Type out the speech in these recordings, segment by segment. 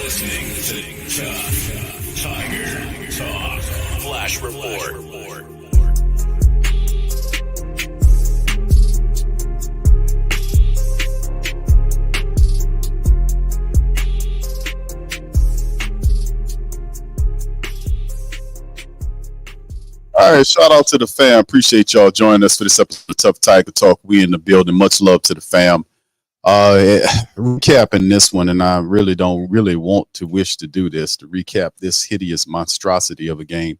listening to Tiger Talk Flash Report. All right, shout out to the fam. Appreciate y'all joining us for this episode of Tough Tiger Talk. We in the building. Much love to the fam. Recapping this one, and I don't want to wish to do this, to recap this hideous monstrosity of a game.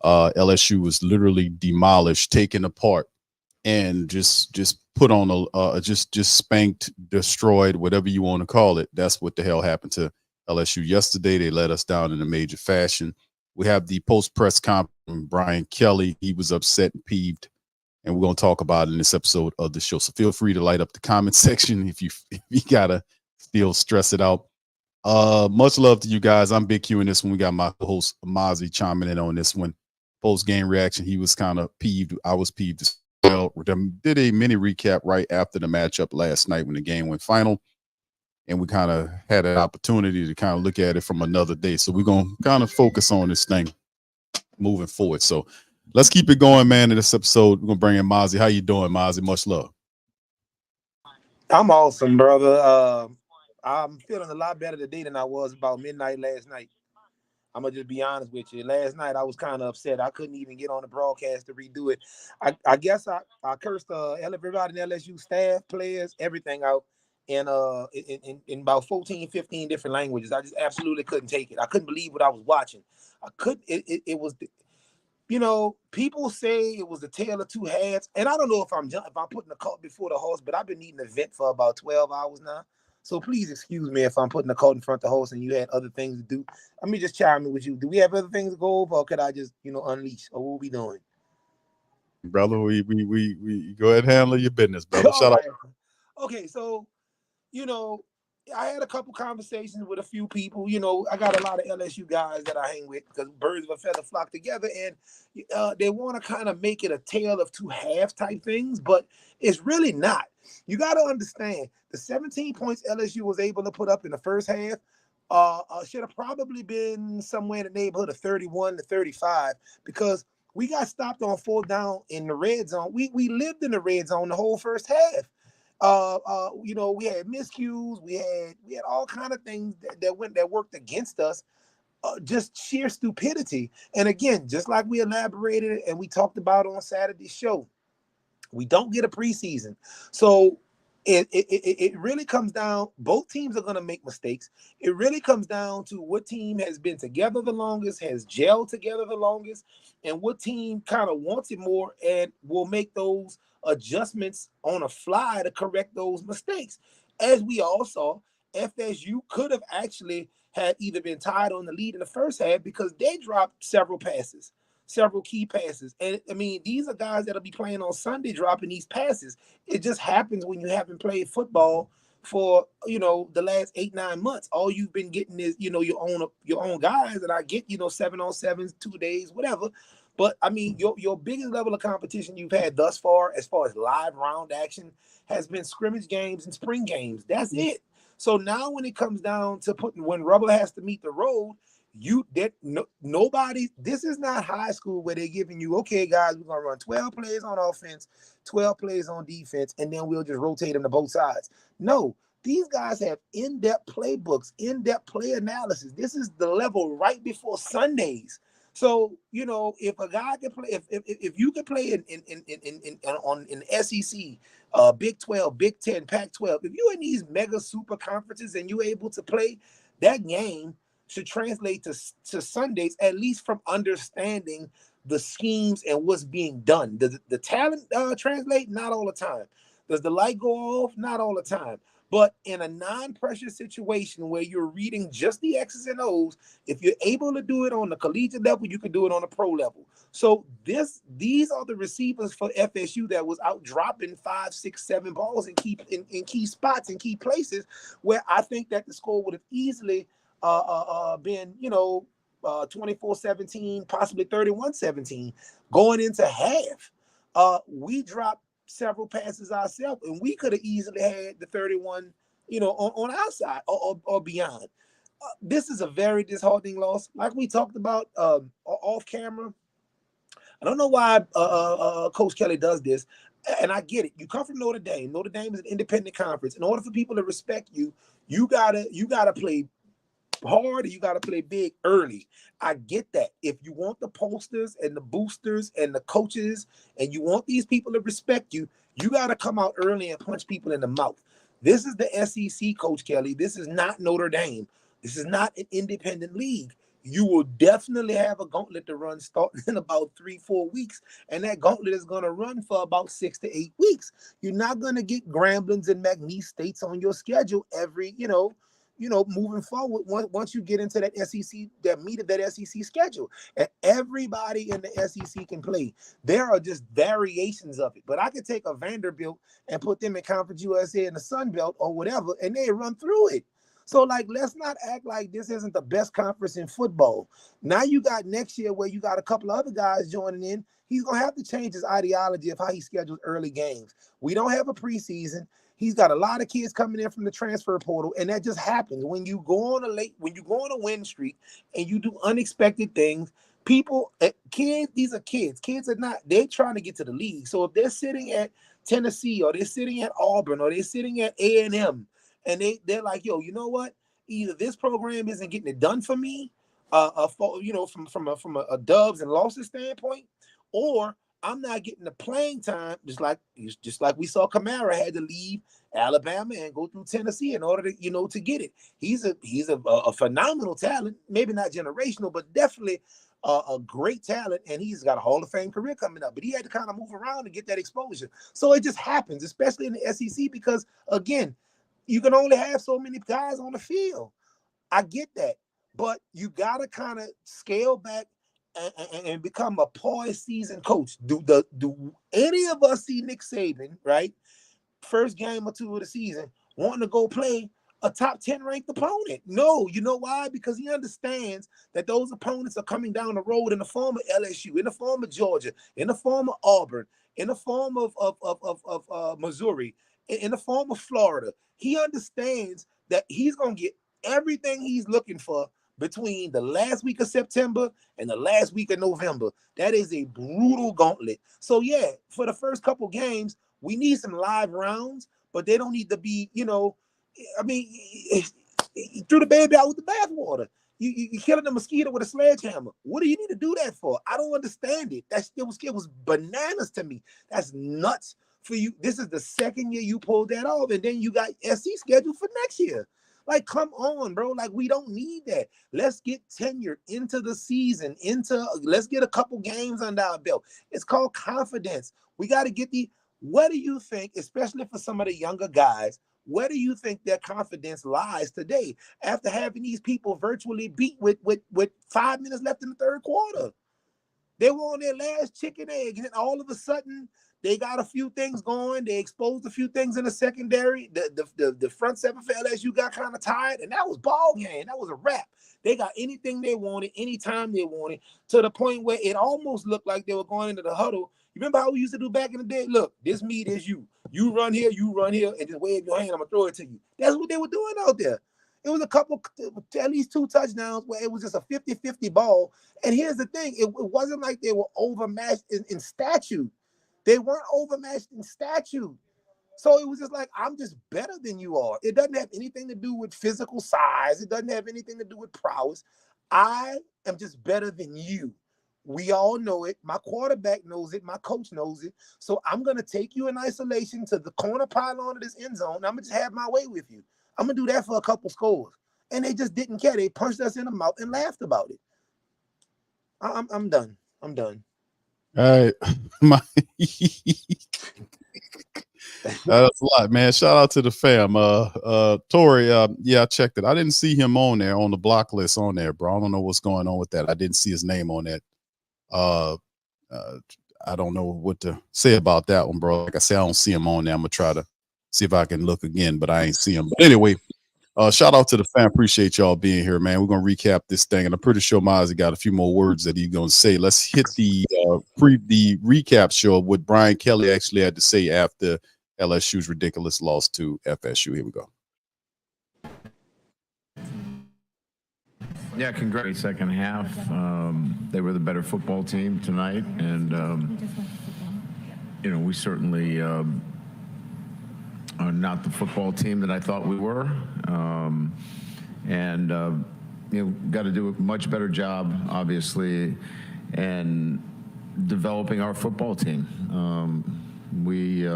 LSU was literally demolished, taken apart, and just put on just spanked, destroyed, whatever you want to call it. That's what the hell happened to LSU yesterday. They let us down in a major fashion. We have the post-press conference from Brian Kelly. He was upset and peeved, and we're going to talk about it in this episode of the show. So feel free to light up the comment section if you got to still stress it out. Much love to you guys. I'm Big Q in this one. We got my host, Mozzi, chiming in on this one. Post-game reaction, he was kind of peeved. I was peeved as well. Did a mini recap right after the matchup last night when the game went final. And we kind of had an opportunity to kind of look at it from another day. So we're going to kind of focus on this thing moving forward. So let's keep it going, man. In this episode, we're going to bring in Mozzi. How you doing, Mozzi? Much love. I'm awesome, brother. I'm feeling a lot better today than I was about midnight last night. I'm going to just be honest with you. Last night, I was kind of upset. I couldn't even get on the broadcast to redo it. I guess I cursed everybody in LSU staff, players, everything out. In about 14, 15 different languages. I just absolutely couldn't take it. I couldn't believe what I was watching. It was, people say it was the tale of two halves. And I don't know if I'm putting the cart before the horse, but I've been eating the vent for about 12 hours now. So please excuse me if I'm putting the cart in front of the horse and you had other things to do. Let me just chime in with you. Do we have other things to go over, or could I just, unleash? Or what are we doing? Brother, we go ahead and handle your business, brother. Shout out. Okay, so I had a couple conversations with a few people. I got a lot of LSU guys that I hang with because birds of a feather flock together, and they want to kind of make it a tale of two halves type things, but it's really not. You got to understand the 17 points LSU was able to put up in the first half should have probably been somewhere in the neighborhood of 31 to 35 because we got stopped on 4th down in the red zone. We lived in the red zone the whole first half. We had miscues, we had all kind of things that worked against us, just sheer stupidity. And again, just like we elaborated and we talked about on Saturday's show, we don't get a preseason. So it really comes down, both teams are going to make mistakes. It really comes down to what team has been together the longest, has gelled together the longest, and what team kind of wants it more and will make those adjustments on a fly to correct those mistakes. As we all saw, FSU could have actually had either been tied on the lead in the first half because they dropped several key passes. And I mean, these are guys that'll be playing on Sunday dropping these passes. It just happens when you haven't played football for, the last 8-9 months. All you've been getting is, your own guys, and I get, 7-on-7s, 2 days, whatever. But I mean, your biggest level of competition you've had thus far as live round action, has been scrimmage games and spring games. That's it. So now when it comes down to when rubber has to meet the road, nobody. This is not high school where they're giving you, okay, guys, we're gonna run 12 plays on offense, 12 plays on defense, and then we'll just rotate them to both sides. No. These guys have in-depth playbooks, in-depth play analysis. This is the level right before Sundays. So, if a guy can play, if you can play in SEC, Big 12, Big 10, Pac 12, if you're in these mega super conferences and you're able to play, that game should translate to Sundays, at least from understanding the schemes and what's being done. Does the talent translate? Not all the time. Does the light go off? Not all the time. But in a non-pressure situation where you're reading just the X's and O's, if you're able to do it on the collegiate level, you can do it on the pro level. So these are the receivers for FSU that was out dropping 5, 6, 7 balls in key spots and key places where I think that the score would have easily been, 24-17, possibly 31-17 going into half. We dropped several passes ourselves, and we could have easily had the 31, on our side or beyond. This is a very disheartening loss. Like we talked about off camera. I don't know why Coach Kelly does this, and I get it. You come from Notre Dame. Notre Dame is an independent conference. In order for people to respect you, you gotta play hard, you got to play big early. I get that. If you want the posters and the boosters and the coaches and you want these people to respect you, you got to come out early and punch people in the mouth. This is the SEC, Coach Kelly. This is not Notre Dame. This is not an independent league. You will definitely have a gauntlet to run starting in about 3-4 weeks, and that gauntlet is going to run for about 6 to 8 weeks. You're not going to get Gramblins and McNeese States on your schedule every, moving forward, once you get into that SEC, that meat of that SEC schedule, and everybody in the SEC can play. There are just variations of it, but I could take a Vanderbilt and put them in Conference USA in the Sun Belt or whatever, and they run through it. So, let's not act like this isn't the best conference in football. Now you got next year where you got a couple of other guys joining in. He's going to have to change his ideology of how he schedules early games. We don't have a preseason. He's got a lot of kids coming in from the transfer portal, and that just happens when you go on a win streak and you do unexpected things. These are kids. Kids are not, they're trying to get to the league. So if they're sitting at Tennessee or they're sitting at Auburn or they're sitting at A&M and they're like, yo, you know what? Either this program isn't getting it done for me, from a dubs and losses standpoint, or I'm not getting the playing time, just like we saw Kamara had to leave Alabama and go through Tennessee in order to get it. He's a phenomenal talent, maybe not generational, but definitely a great talent, and he's got a Hall of Fame career coming up. But he had to kind of move around to get that exposure. So it just happens, especially in the SEC, because again, you can only have so many guys on the field. I get that, but you got to kind of scale back and become a poised seasoned coach. Do any of us see Nick Saban, right, first game or two of the season, wanting to go play a top 10 ranked opponent? No. You know why? Because he understands that those opponents are coming down the road in the form of LSU, in the form of Georgia, in the form of Auburn, in the form of Missouri, in the form of Florida. He understands that he's going to get everything he's looking for between the last week of September and the last week of November. That is a brutal gauntlet. So yeah, for the first couple games, we need some live rounds, but they don't need to be, threw the baby out with the bathwater. You killing the mosquito with a sledgehammer. What do you need to do that for? I don't understand it. It was bananas to me. That's nuts for you. This is the second year you pulled that off, and then you got SC scheduled for next year. Like, come on, bro. Like, we don't need that. Let's get tenure into the season, let's get a couple games under our belt. It's called confidence. We got to get what do you think, especially for some of the younger guys, where do you think their confidence lies today after having these people virtually beat with 5 minutes left in the third quarter? They were on their last chicken egg, and then all of a sudden, they got a few things going. They exposed a few things in the secondary. The front seven for LSU got kind of tired, and that was ball game. That was a wrap. They got anything they wanted, anytime they wanted, to the point where it almost looked like they were going into the huddle. You remember how we used to do back in the day? Look, this meat is you. You run here, and just wave your hand. I'm going to throw it to you. That's what they were doing out there. It was at least 2 touchdowns where it was just a 50-50 ball. And here's the thing. It wasn't like they were overmatched in stature. They weren't overmatched in stature. So it was just like, I'm just better than you are. It doesn't have anything to do with physical size. It doesn't have anything to do with prowess. I am just better than you. We all know it. My quarterback knows it. My coach knows it. So I'm going to take you in isolation to the corner pylon of this end zone. I'm going to just have my way with you. I'm going to do that for a couple scores. And they just didn't care. They punched us in the mouth and laughed about it. I'm done. I'm done. All right. That's a lot, man. Shout out to the fam. Tori, yeah, I checked it. I didn't see him on there on the block list on there, bro. I don't know what's going on with that. I didn't see his name on that. I don't know what to say about that one, bro. Like I said, I don't see him on there. I'm gonna try to see if I can look again, but I ain't see him. But anyway, shout out to the fam. Appreciate y'all being here, man. We're gonna recap this thing, and I'm pretty sure Mozzi got a few more words that he's gonna say. Let's hit the recap show of what Brian Kelly actually had to say after LSU's ridiculous loss to FSU. Here we go. Yeah, congrats. Second half, they were the better football team tonight, and we certainly are not the football team that I thought we were, got to do a much better job, obviously, and developing our football team. We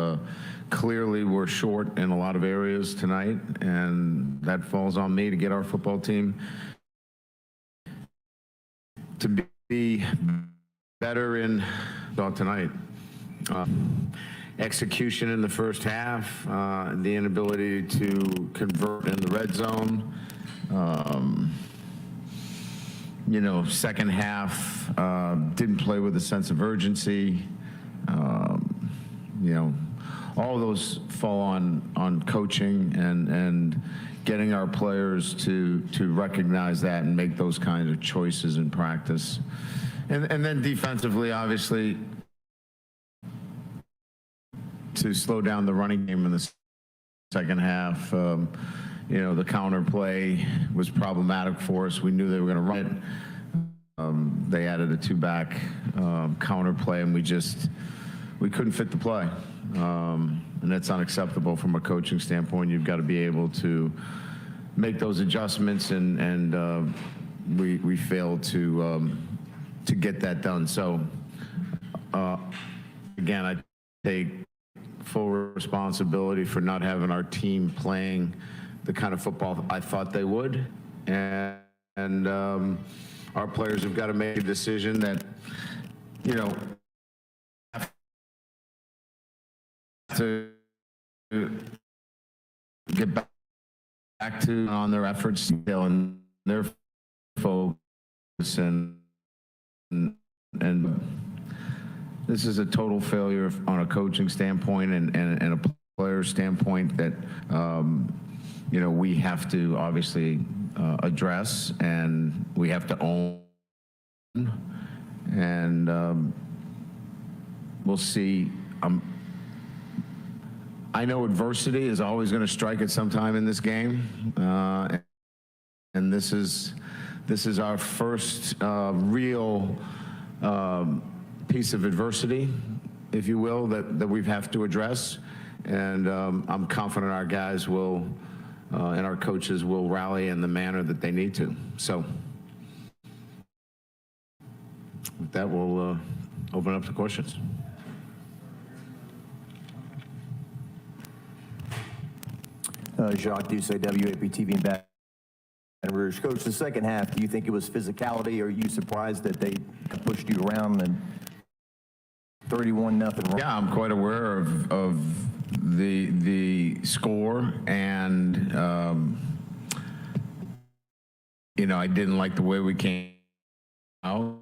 clearly were short in a lot of areas tonight, and that falls on me to get our football team to be better in tonight. Execution in the first half, the inability to convert in the red zone. Second half, didn't play with a sense of urgency. All of those fall on coaching and getting our players to recognize that and make those kinds of choices in practice. And then defensively, obviously, to slow down the running game in the second half. The counter play was problematic for us. We knew they were going to run it. They added a two-back counter play, and we couldn't fit the play. And that's unacceptable from a coaching standpoint. You've got to be able to make those adjustments, and we failed to get that done. So, again, I take full responsibility for not having our team playing the kind of football I thought they would, and our players have got to make a decision that, to get back to on their efforts and their focus, and this is a total failure on a coaching standpoint and a player standpoint that we have to obviously address, and we have to own, and we'll see. I know adversity is always going to strike at some time in this game, and this is our first real piece of adversity, if you will, that we have to address, and I'm confident our guys will and our coaches will rally in the manner that they need to. So with that, we'll open up to questions. Jacques Doucet, WAP-TV in Baton Rouge. Coach, the second half, do you think it was physicality? Or are you surprised that they pushed you around and 31-0? Yeah, I'm quite aware of the score, and I didn't like the way we came out.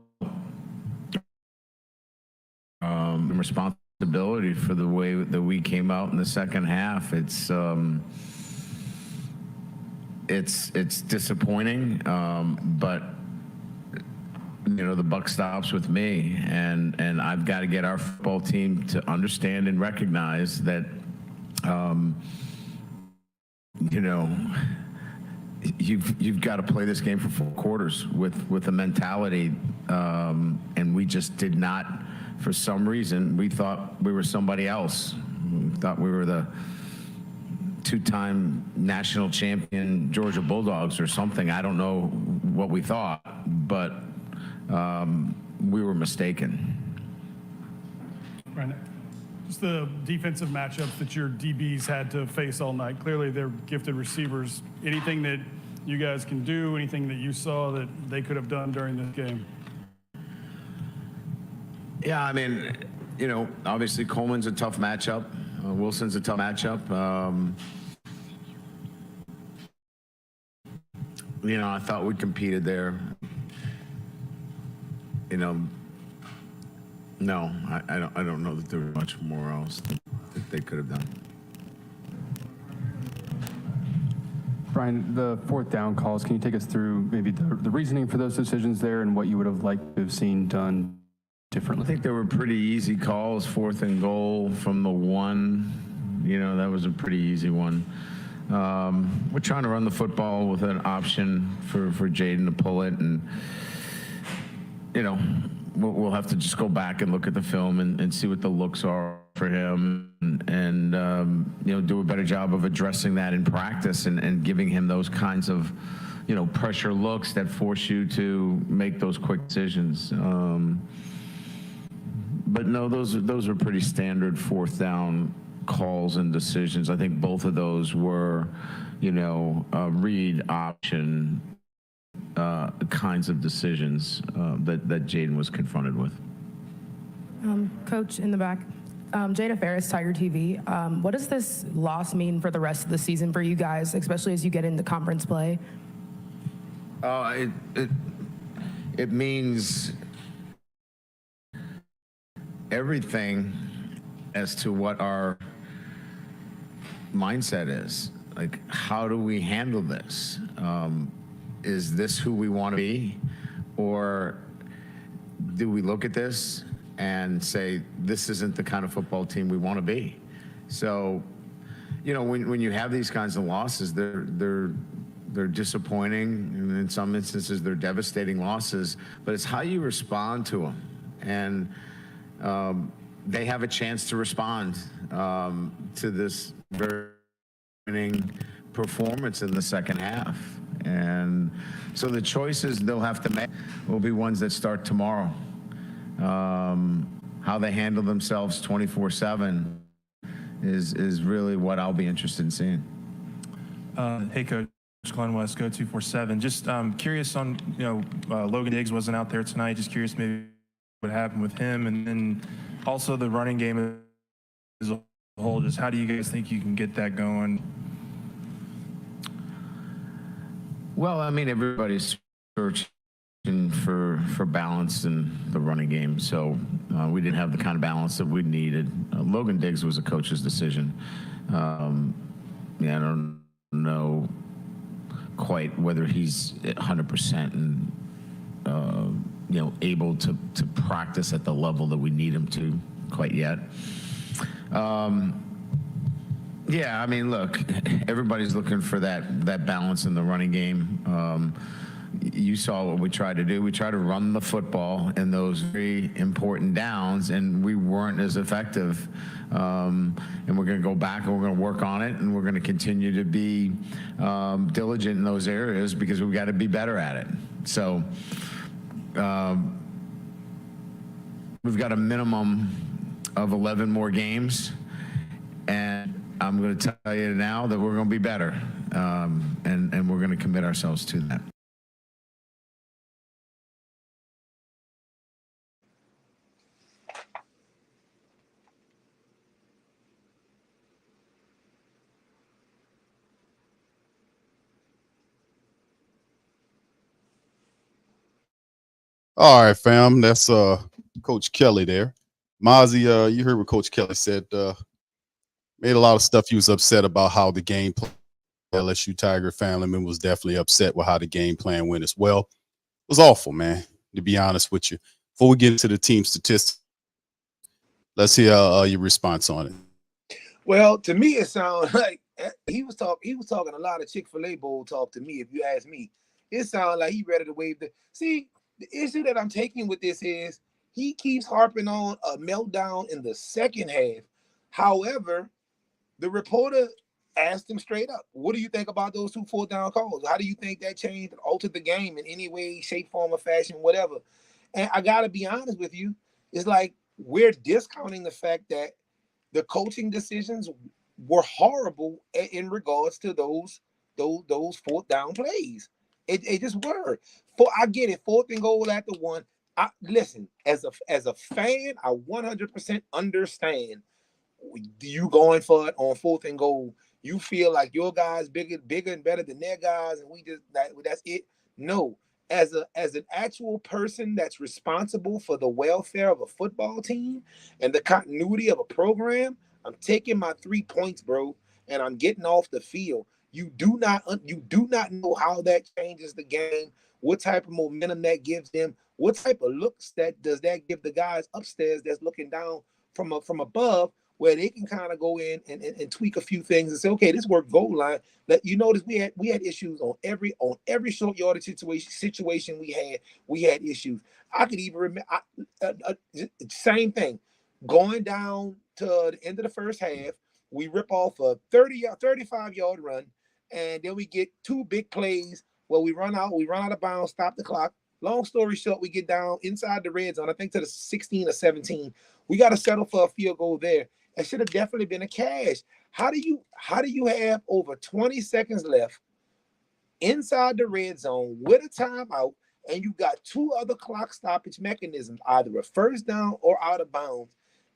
Responsibility for the way that we came out in the second half. It's disappointing, but the buck stops with me, and I've got to get our football team to understand and recognize that you've got to play this game for 4 quarters with a mentality, and we just did not. For some reason, we thought we were somebody else. We thought we were the 2-time national champion Georgia Bulldogs or something. I don't know what we thought, but we were mistaken. Right. Just the defensive matchups that your DBs had to face all night. Clearly, they're gifted receivers. Anything that you guys can do, anything that you saw that they could have done during this game? Yeah, I mean, obviously Coleman's a tough matchup. Wilson's a tough matchup. I thought we competed there. No, I don't know that there was much more else that they could have done. Brian, the 4th down calls, can you take us through maybe the reasoning for those decisions there and what you would have liked to have seen done differently? I think they were pretty easy calls. 4th and goal from the 1, that was a pretty easy one. We're trying to run the football with an option for Jaden to pull it, and we'll have to just go back and look at the film and see what the looks are for him, and do a better job of addressing that in practice and giving him those kinds of pressure looks that force you to make those quick decisions. But no, those are pretty standard fourth down calls and decisions. I think both of those were, read option kinds of decisions that Jaden was confronted with. Coach in the back, Jada Ferris, Tiger TV. What does this loss mean for the rest of the season for you guys, especially as you get into conference play? It means everything as to what our mindset is. Like, how do we handle this? Is this who we want to be? Or do we look at this and say, this isn't the kind of football team we want to be? So, when you have these kinds of losses, they're disappointing, and in some instances they're devastating losses, but it's how you respond to them. And they have a chance to respond to this very winning performance in the second half. And so the choices they'll have to make will be ones that start tomorrow. How they handle themselves 24/7 is really what I'll be interested in seeing. Hey, Coach. Glenn West, Go 247. Just curious on, Logan Diggs wasn't out there tonight. Just curious maybe what happened with him. And then also the running game as a whole. Just how do you guys think you can get that going? Well, I mean, everybody's searching for balance in the running game. So we didn't have the kind of balance that we needed. Logan Diggs was a coach's decision. I don't know quite whether he's 100% and able to practice at the level that we need him to quite yet. Yeah, I mean, look, everybody's looking for that balance in the running game. You saw what we tried to do. We tried to run the football in those very important downs, and we weren't as effective. And we're going to go back and we're going to work on it, and we're going to continue to be diligent in those areas because we've got to be better at it. So we've got a minimum of 11 more games, and I'm going to tell you now that we're going to be better, and we're going to commit ourselves to that. All right, fam. That's Coach Kelly there. Mozzi, you heard what Coach Kelly said. Made a lot of stuff. He was upset about how the game played. LSU Tiger family member was definitely upset with how the game plan went as well. It was awful, man, to be honest with you. Before we get into the team statistics, let's hear your response on it. Well, to me, it sounds like he was talking a lot of Chick-fil-A bowl talk to me, if you ask me. It sounds like he ready to wave the – see, the issue that I'm taking with this is he keeps harping on a meltdown in the second half. However, the reporter asked him straight up, what do you think about those 2 fourth down calls? How do you think that changed and altered the game in any way, shape, form, or fashion, whatever? And I got to be honest with you. It's like we're discounting the fact that the coaching decisions were horrible in regards to those fourth down plays. It just were. I get it. 4th and goal at the 1. Listen, as a fan, I 100% understand you going for it on 4th and goal. You feel like your guys bigger and better than their guys, and that's it. No, as an actual person that's responsible for the welfare of a football team and the continuity of a program, I'm taking my 3 points, bro, and I'm getting off the field. You do not know how that changes the game, what type of momentum that gives them, what type of looks does that give the guys upstairs that's looking down from above where they can kind of go in and tweak a few things and say, okay, this worked goal line. That you notice we had issues on every short yardage situation we had issues. I could even remember same thing going down to the end of the first half. We rip off a 35-yard run, and then we get two big plays where we run out of bounds, stop the clock. Long story short, we get down inside the red zone, I think to the 16 or 17. We got to settle for a field goal there. It should have definitely been a cash. How do you have over 20 seconds left inside the red zone with a timeout, and you got two other clock stoppage mechanisms, either a first down or out of bounds,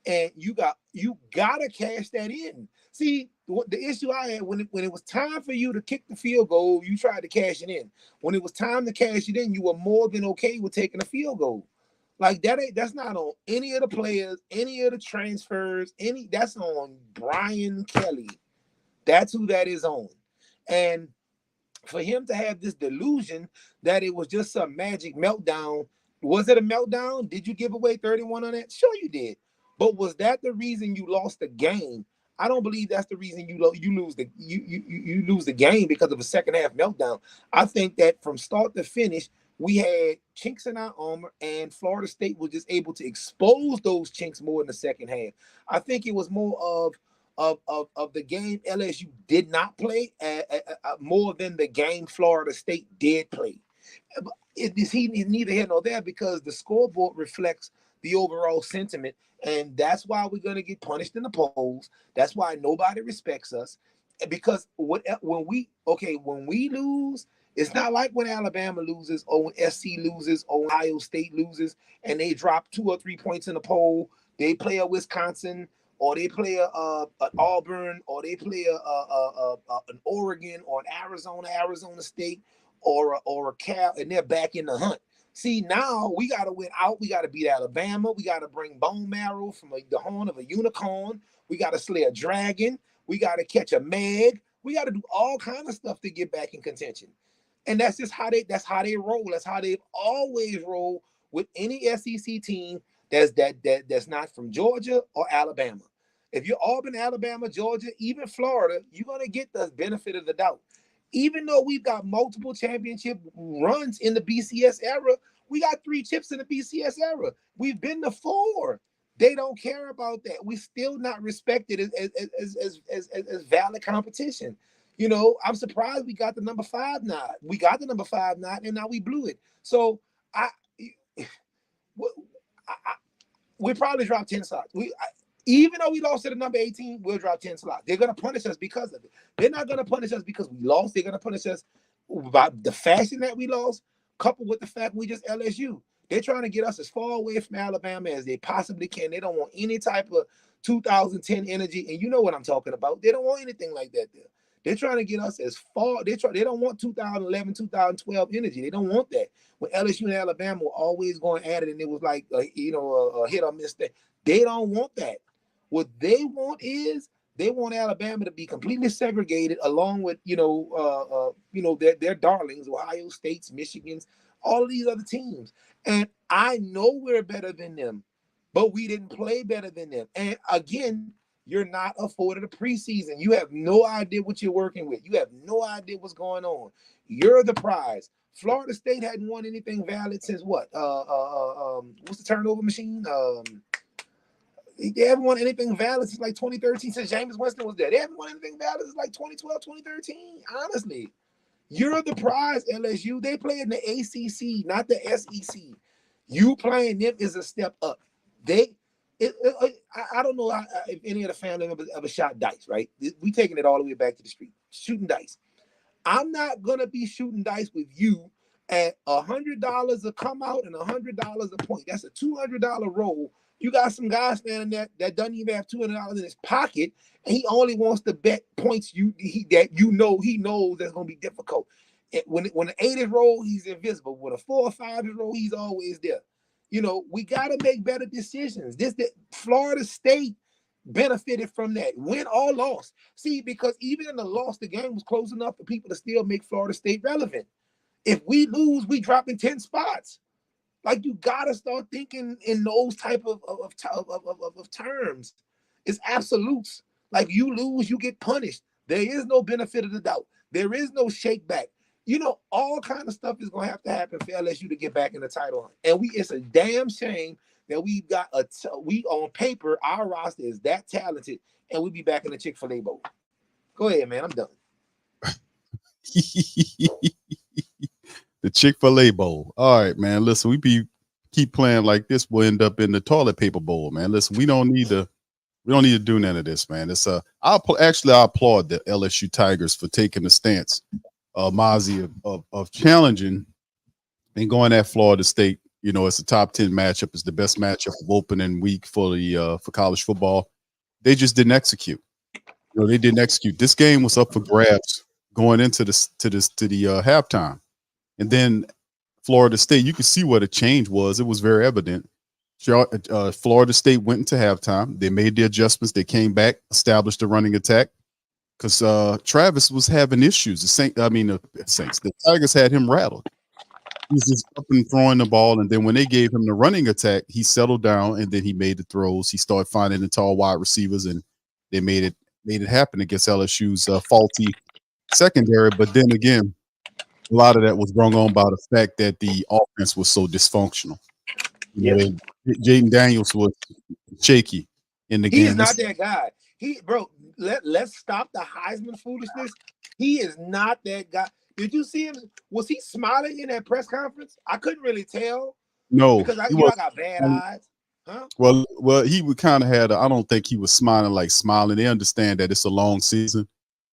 and you gotta cash that in? See, the issue I had when it was time for you to kick the field goal, you tried to cash it in. When it was time to cash it in, you were more than okay with taking a field goal. Like that's not on any of the players, any of the transfers, that's on Brian Kelly. That's who that is on. And for him to have this delusion that it was just some magic meltdown, was it a meltdown? Did you give away 31 on that? Sure you did. But was that the reason you lost the game? I don't believe that's the reason you lose the game because of a second half meltdown. I think that from start to finish, we had chinks in our armor, and Florida State was just able to expose those chinks more in the second half. I think it was more of the game LSU did not play more than the game Florida State did play. He's neither here nor there because the scoreboard reflects the overall sentiment, and that's why we're going to get punished in the polls. That's why nobody respects us, because when we lose, it's not like when Alabama loses or when SC loses or Ohio State loses and they drop 2 or 3 points in the poll. They play a Wisconsin, or they play an Auburn, or they play an Oregon or an Arizona State, or a Cal, and they're back in the hunt. See, now we got to win out. We got to beat Alabama. We got to bring bone marrow from the horn of a unicorn. We got to slay a dragon. We got to catch a Meg. We got to do all kinds of stuff to get back in contention. And that's just how they roll. That's how they've always rolled with any SEC team that's not from Georgia or Alabama. If you're Auburn, Alabama, Georgia, even Florida, you're going to get the benefit of the doubt. Even though we've got multiple championship runs in the BCS era, we got 3 chips in the BCS era. We've been to 4. They don't care about that. We still not respected as valid competition. You know, I'm surprised we got the number 5 nod. We got the number 5 nod, and now we blew it. So we probably dropped 10 slots. Even though we lost to the number 18, we'll drop 10 slots. They're going to punish us because of it. They're not going to punish us because we lost. They're going to punish us by the fashion that we lost, coupled with the fact we just LSU. They're trying to get us as far away from Alabama as they possibly can. They don't want any type of 2010 energy, and you know what I'm talking about. They don't want anything like that there. They're trying to get us as far. They don't want 2011, 2012 energy. They don't want that. When LSU and Alabama were always going at it, and it was like a hit or miss thing. They don't want that. What they want is they want Alabama to be completely segregated, along with their darlings, Ohio States, Michigans, all of these other teams. And I know we're better than them, but we didn't play better than them. And again, you're not afforded a preseason. You have no idea what you're working with. You have no idea what's going on. You're the prize. Florida State hadn't won anything valid since what? What's the turnover machine? They haven't won anything valid since like 2013, since Jameis Winston was there. They haven't won anything valid since like 2012, 2013. Honestly, you're the prize, LSU. They play in the ACC, not the SEC. You playing them is a step up. I don't know if any of the family members ever shot dice, right? We taking it all the way back to the street, shooting dice. I'm not going to be shooting dice with you at $100 a come out and $100 a point. That's a $200 roll. You got some guy standing there that doesn't even have $200 in his pocket, and he only wants to bet points he knows that's going to be difficult. When an 8 is roll, he's invisible. When a 4 or 5 is roll, he's always there. You know, we got to make better decisions. Florida State benefited from that, win or loss. See, because even in the loss, the game was close enough for people to still make Florida State relevant. If we lose, we drop in 10 spots. Like, you gotta start thinking in those type of terms. It's absolutes. Like you lose, you get punished. There is no benefit of the doubt. There is no shake back. You know, all kind of stuff is gonna have to happen for LSU to get back in the title hunt. And it's a damn shame that we got we on paper, our roster is that talented, and we be back in the Chick-fil-A Bowl. Go ahead, man. I'm done. The Chick-fil-A Bowl. All right, man. Listen, keep playing like this, we'll end up in the toilet paper bowl, man. Listen, we don't need to do none of this, man. It's I applaud the LSU Tigers for taking the stance, Mozzi, of challenging and going at Florida State. You know, it's a top 10 matchup. It's the best matchup of opening week for college football. They just didn't execute. You know, they didn't execute. This game was up for grabs going into the halftime, and then Florida State. You could see what a change was. It was very evident. Florida State went into halftime. They made the adjustments. They came back, established a running attack because Travis was having issues. The Tigers had him rattled. He was just up and throwing the ball, and then when they gave him the running attack, he settled down, and then he made the throws. He started finding the tall wide receivers, and they made it happen against LSU's faulty secondary. But then again, a lot of that was brought on by the fact that the offense was so dysfunctional. Jaden Daniels was shaky in the game. He's not that guy. Let's stop the Heisman foolishness. He is not that guy. Did you see him? Was he smiling in that press conference? I couldn't really tell. No, because I got bad eyes. Huh? Well, he would kind of had. I don't think he was smiling. They understand that it's a long season,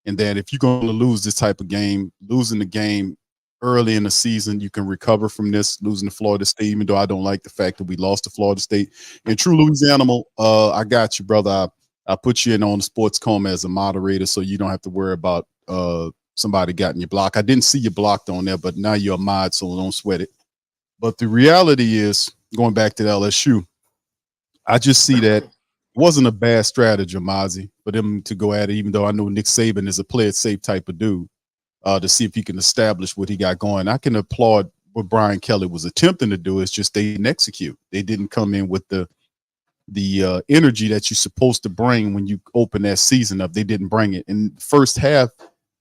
and that if you're going to lose this type of game, losing the game early in the season, you can recover from this. Losing to Florida State, even though I don't like the fact that we lost to Florida State. In true Louisiana, I got you, brother. I put you in on the sports coma as a moderator, so you don't have to worry about somebody got in your block. I didn't see you blocked on there, but now you're a mod, so don't sweat it. But the reality is, going back to the LSU, I just see that it wasn't a bad strategy, Mozzi, for them to go at it, even though I know Nick Saban is a play it safe type of dude, to see if he can establish what he got going. I can applaud what Brian Kelly was attempting to do. It's just they didn't execute. They didn't come in with the energy that you're supposed to bring when you open that season up. They didn't bring it. In the first half,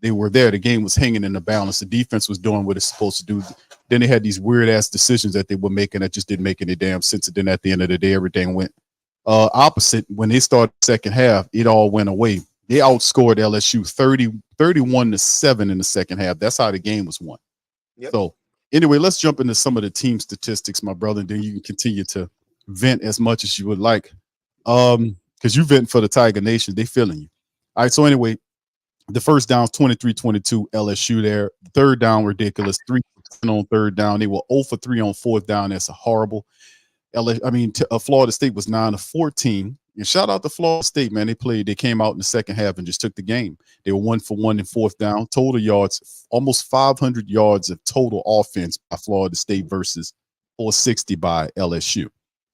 they were there. The game was hanging in the balance. The defense was doing what it's supposed to do. Then they had these weird ass decisions that they were making that just didn't make any damn sense. And then at the end of the day, everything went opposite. When they started the second half, it all went away. They outscored LSU 31-7 in the second half. That's how the game was won. Yep. So anyway, let's jump into some of the team statistics, my brother, and then you can continue to vent as much as you would like. Because you venting for the Tiger Nation. They feeling you. All right, so anyway, the first down 23-22 LSU there. Third down, ridiculous. 3 on third down. They were 0 for 3 on fourth down. That's a horrible. Florida State was 9 of 14. And shout out to Florida State, man. They came out in the second half and just took the game. They were 1 for 1 in fourth down. Total yards, almost 500 yards of total offense by Florida State versus 460 by LSU.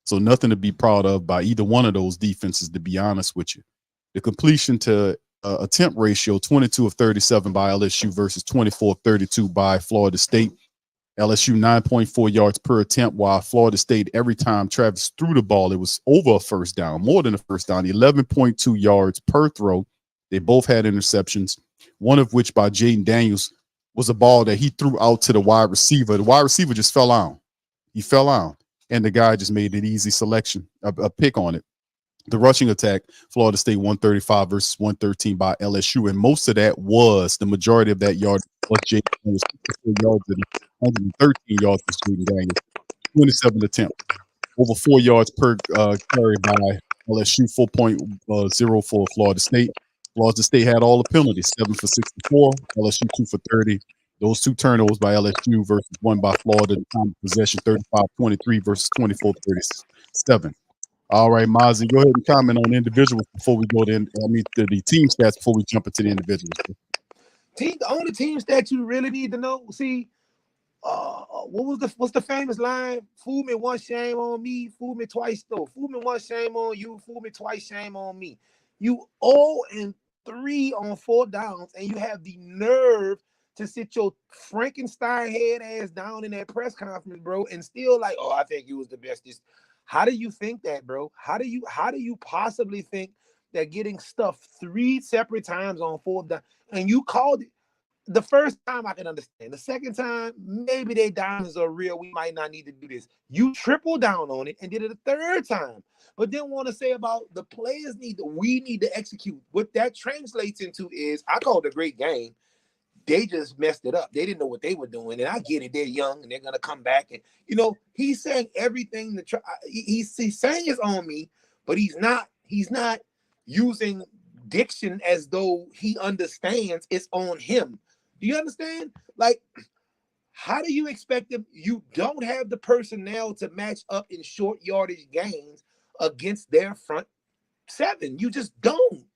So nothing to be proud of by either one of those defenses, to be honest with you. The completion to attempt ratio, 22 of 37 by LSU versus 24 of 32 by Florida State. LSU 9.4 yards per attempt, while Florida State, every time Travis threw the ball, it was over a first down, more than a first down, 11.2 yards per throw. They both had interceptions, one of which by Jaden Daniels was a ball that he threw out to the wide receiver. The wide receiver just fell out. He fell out, and the guy just made an easy selection, a pick on it. The rushing attack, Florida State 135 versus 113 by LSU, and most of that was, the majority of that yard was Jaden Daniels, 113 yards for Jaden Daniels, 27 attempts, over 4 yards per carry by LSU, 4.0 for Florida State. Florida State had all the penalties, 7 for 64, LSU 2 for 30. Those 2 turnovers by LSU versus 1 by Florida. The time of possession, 35-23 versus 24-37. All right, Mozzi, go ahead and comment on individuals before we go to the team stats before we jump into the individuals. The only team stat you really need to know. See, what's the famous line? Fool me once, shame on me. Fool me twice, though. Fool me once, shame on you. Fool me twice, shame on me. You 0-3 on 4 downs, and you have the nerve to sit your Frankenstein head ass down in that press conference, bro, and still like, I think you was the best. How do you think that, bro? How do you possibly think They're getting stuffed 3 separate times on 4th down, and you called it. The first time I can understand. The second time, maybe their diamonds are real. We might not need to do this. You triple down on it and did it a third time. But then want to say about the players we need to execute. What that translates into is, I called it a great game. They just messed it up. They didn't know what they were doing. And I get it. They're young and they're going to come back. And, he's saying everything to try. He's saying it's on me, but he's not using diction as though he understands it's on him. Do you understand? Like, how do you expect them? You don't have the personnel to match up in short yardage games against their front 7. You just don't.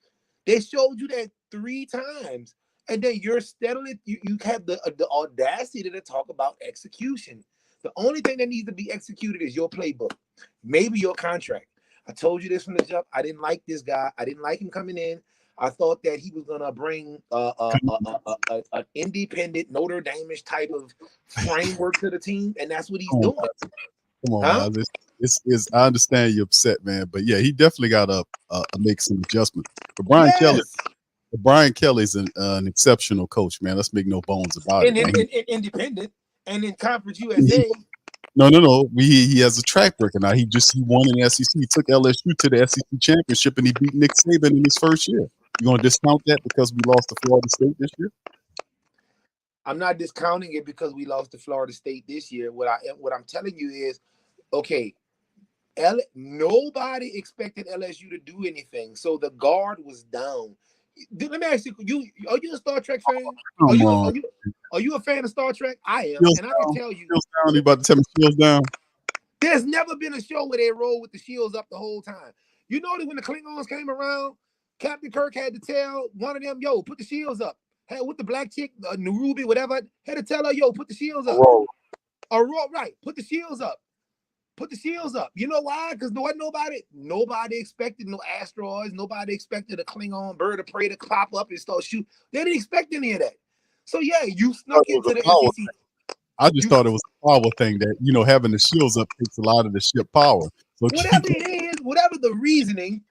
They showed you that 3 times. And then you're steadily, you have the audacity to talk about execution. The only thing that needs to be executed is your playbook, maybe your contract. I told you this from the jump. I didn't like this guy. I didn't like him coming in. I thought that he was gonna bring an independent Notre Dame-ish type of framework to the team, and that's what he's doing. Come on, man. I understand you're upset, man, but yeah, he definitely got to make some adjustments. But Brian Kelly's an exceptional coach, man. Let's make no bones about it. Independent and in Conference USA. No. He has a track record now. He won in the SEC. He took LSU to the SEC championship, and he beat Nick Saban in his first year. You gonna discount that because we lost to Florida State this year? I'm not discounting it because we lost to Florida State this year. What I'm telling you is, okay, nobody expected LSU to do anything, so the guard was down. Let me ask you: are you a Star Trek fan? Are you a fan of Star Trek? I am, and I can tell you. You about to tell me shields down? There's never been a show where they roll with the shields up the whole time. You know that when the Klingons came around, Captain Kirk had to tell one of them, "Yo, put the shields up." Hey, with the black chick, Narubi, whatever, had to tell her, "Yo, put the shields up." Right, put the shields up. Put the shields up. You know why? Because nobody expected no asteroids. Nobody expected a Klingon bird of prey to pop up and start shooting. They didn't expect any of that. So yeah, you snuck into the SEC. I just thought it was a power thing that, having the shields up takes a lot of the ship power. So whatever it is, whatever the reasoning,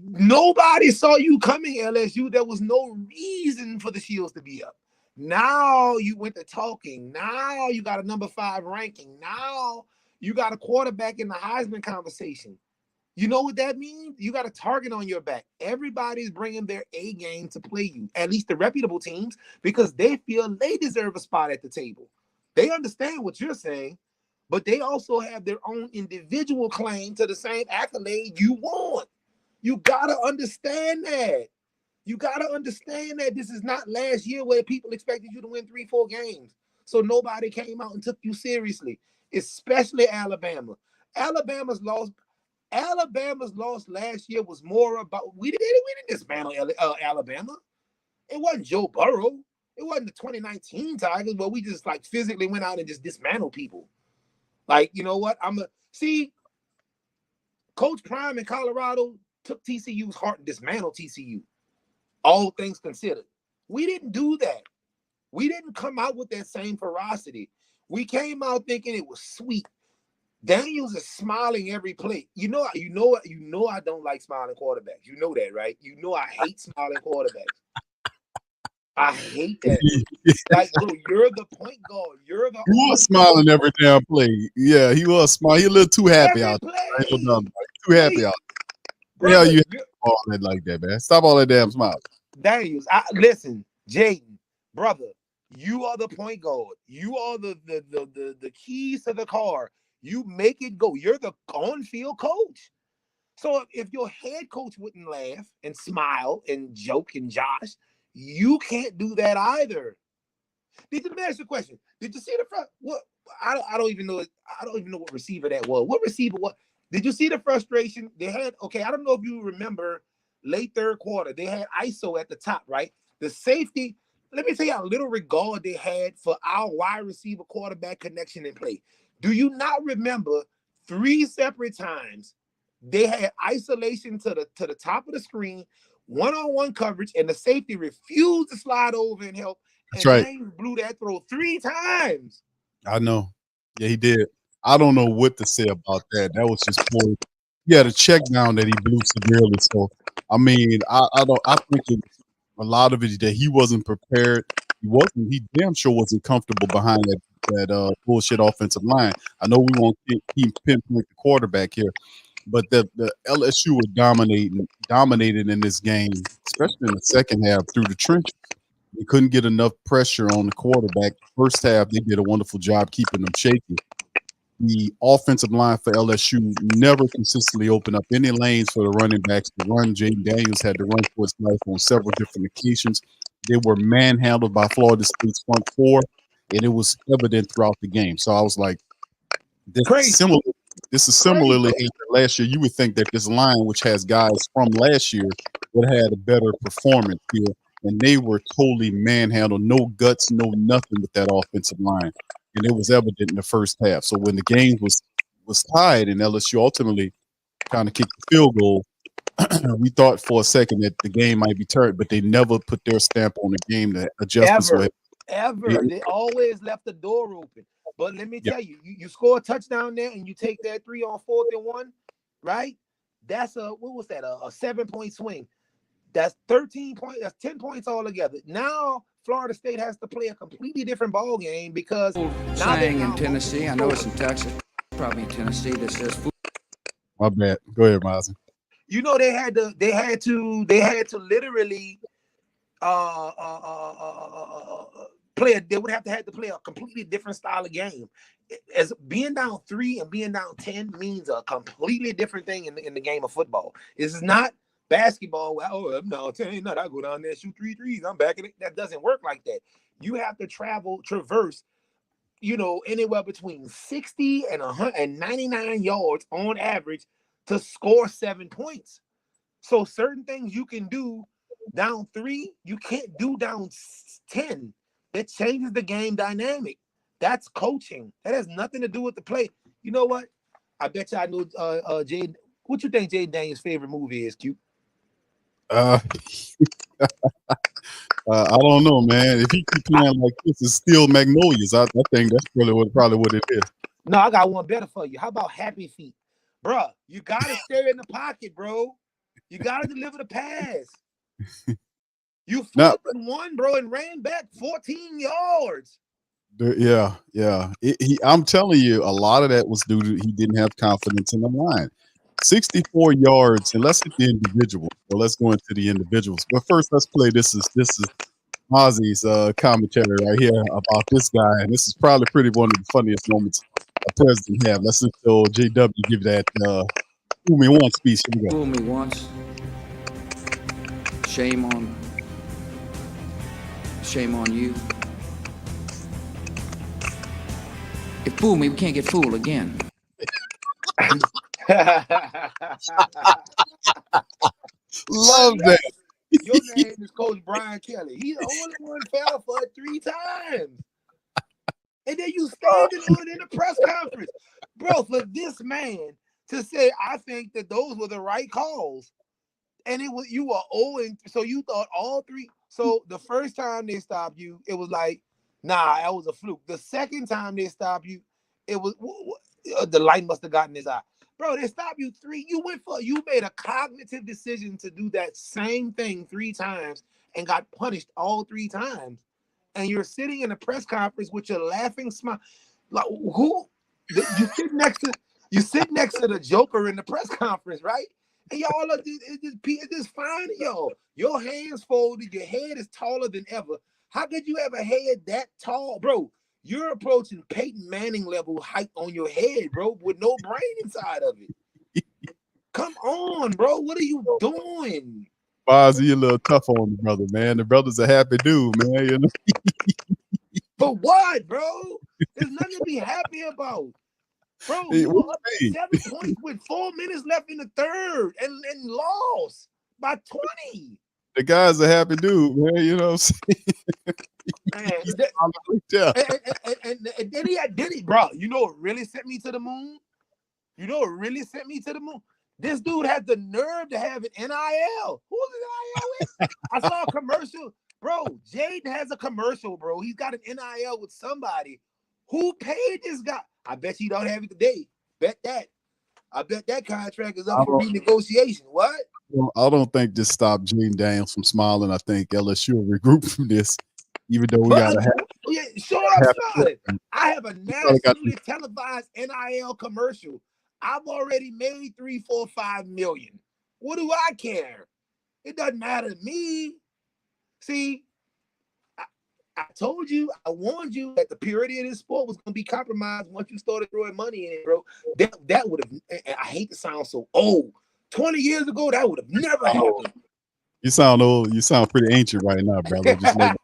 nobody saw you coming, LSU. There was no reason for the shields to be up. Now you went to talking. Now you got a number 5 ranking. Now you got a quarterback in the Heisman conversation. You know what that means? You got a target on your back. Everybody's bringing their A game to play you, at least the reputable teams, because they feel they deserve a spot at the table. They understand what you're saying, but they also have their own individual claim to the same accolade you want. You got to understand that. You got to understand that this is not last year where people expected you to win 3-4 games. So nobody came out and took you seriously. Especially Alabama. Alabama's loss last year was more about we didn't dismantle Alabama. It wasn't Joe Burrow. It wasn't the 2019 Tigers, but we just like physically went out and just dismantled people. Like, you know what? Coach Prime in Colorado took TCU's heart and dismantled TCU. All things considered. We didn't do that. We didn't come out with that same ferocity. We came out thinking it was sweet. Daniels is smiling every play. You know I don't like smiling quarterbacks. You know that, right? You know I hate smiling quarterbacks. I hate that. Like, bro, you're the point guard. He was smiling every damn play. Yeah, he was smiling. He a little too happy out there. Too happy out there. Hell, you all that like that, man. Stop all that damn smiling. Daniels, listen, Jaden, brother. You are the point guard. You are the keys to the car. You make it go. You're the on-field coach. So if your head coach wouldn't laugh and smile and joke and josh, you can't do that either. Let me ask you a question. Did you see the front? What? I don't even know. I don't even know what receiver that was. What receiver? What? Did you see the frustration they had? Okay, I don't know if you remember late third quarter. They had ISO at the top, right? The safety. Let me tell you how little regard they had for our wide receiver quarterback connection in play. Do you not remember 3 separate times they had isolation to the top of the screen, one-on-one coverage, and the safety refused to slide over and help? That's right. James blew that throw 3 times. I know. Yeah, he did. I don't know what to say about that. That was just poor. he had a check down that he blew severely. So I mean, I think a lot of it that he wasn't prepared. He damn sure wasn't comfortable behind that bullshit offensive line. I know we won't keep pinpoint the quarterback here, but the LSU was dominated in this game, especially in the second half through the trenches. They couldn't get enough pressure on the quarterback. First half, they did a wonderful job keeping them shaky. The offensive line for LSU never consistently opened up any lanes for the running backs to run. Jaden Daniels had to run for his life on several different occasions. They were manhandled by Florida State's front four, and it was evident throughout the game. So I was like, this is similarly last year. You would think that this line, which has guys from last year, would have had a better performance here, and they were totally manhandled. No guts, no nothing with that offensive line. And it was evident in the first half. So when the game was tied and LSU ultimately kind of kicked the field goal, we thought for a second that the game might be turned, but they never put their stamp on the game. The adjustments were Ever. They always left the door open. But let me tell you, you score a touchdown there and you take that 3 on 4th and 1, right? That's a 7-point swing. That's 13 points. That's 10 points altogether. Now Florida State has to play a completely different ball game because saying in Tennessee, I know it's in Texas, probably in Tennessee, that says food. My bad. Go ahead, Mozzi. You know they had to literally play. They would have to play a completely different style of game. As being down 3 and being down 10 means a completely different thing in the game of football. It's not basketball. Oh, I'm down 10. I go down there, shoot 3 threes. I'm back in it. That doesn't work like that. You have to traverse, anywhere between 60 and 199 yards on average to score 7 points. So certain things you can do down 3, you can't do down 10. That changes the game dynamic. That's coaching. That has nothing to do with the play. You know what? I bet you I know Jade. What you think Jaden Daniels' favorite movie is, Q? I don't know, man. If he keep playing like this, it's still Magnolias. I think that's probably what it is. No, I got one better for you. How about Happy Feet? Bruh, you got to stay in the pocket, bro. You got to deliver the pass. You flipped and won, bro, and ran back 14 yards. Yeah. I'm telling you, a lot of that was due to he didn't have confidence in the line. 64 yards, and let's hit the individual. So let's go into the individuals. But first, let's play. This is Mozzi's commentary right here about this guy, and this is probably one of the funniest moments a president have. Let's let JW give that "Fool Me Once" speech. Here we go. Fool me once. Shame on you. If fool me, we can't get fooled again. Love that. Your name is Coach Brian Kelly. He's the only one fell for it 3 times. And then you standing on it in the press conference. Bro, for this man to say, I think that those were the right calls. And you were 0, so you thought all 3. So the first time they stopped you, it was like, nah, that was a fluke. The second time they stopped you, it was the light must have gotten his eye. Bro, they stopped you 3. You made a cognitive decision to do that same thing 3 times and got punished all 3 times. And you're sitting in a press conference with your laughing smile. Like who? You sit next to the Joker in the press conference, right? And y'all are just fine, yo. Your hands folded, your head is taller than ever. How could you have a head that tall, bro? You're approaching Peyton Manning level height on your head, bro, with no brain inside of it. Come on, bro. What are you doing? Mozzi, you're a little tough on the brother, man. The brother's a happy dude, man. You know? For what, bro? There's nothing to be happy about. Bro, you were up 7 points with 4 minutes left in the third and lost by 20. The guy's a happy dude, man. You know what I'm saying? And then he, bro, you know what really sent me to the moon? This dude had the nerve to have an NIL. Who's an NIL with? I saw a commercial. Bro, Jaden has a commercial, bro. He's got an NIL with somebody. Who paid this guy? I bet you don't have it today. Bet that. I bet that contract is I up for don't, renegotiation. What? I don't think this stopped Jaden Daniels from smiling. I think LSU will regroup from this, even though we got to have. Yeah, sure, I'm smiling. I have a got nationally televised NIL commercial. I've already made 3, 4, 5 million. What do I care? It doesn't matter to me. See, I told you, I warned you that the purity of this sport was going to be compromised once you started throwing money in it, bro. That would have, I hate to sound so old. 20 years ago, that would have never happened. You sound old. You sound pretty ancient right now, brother. Just like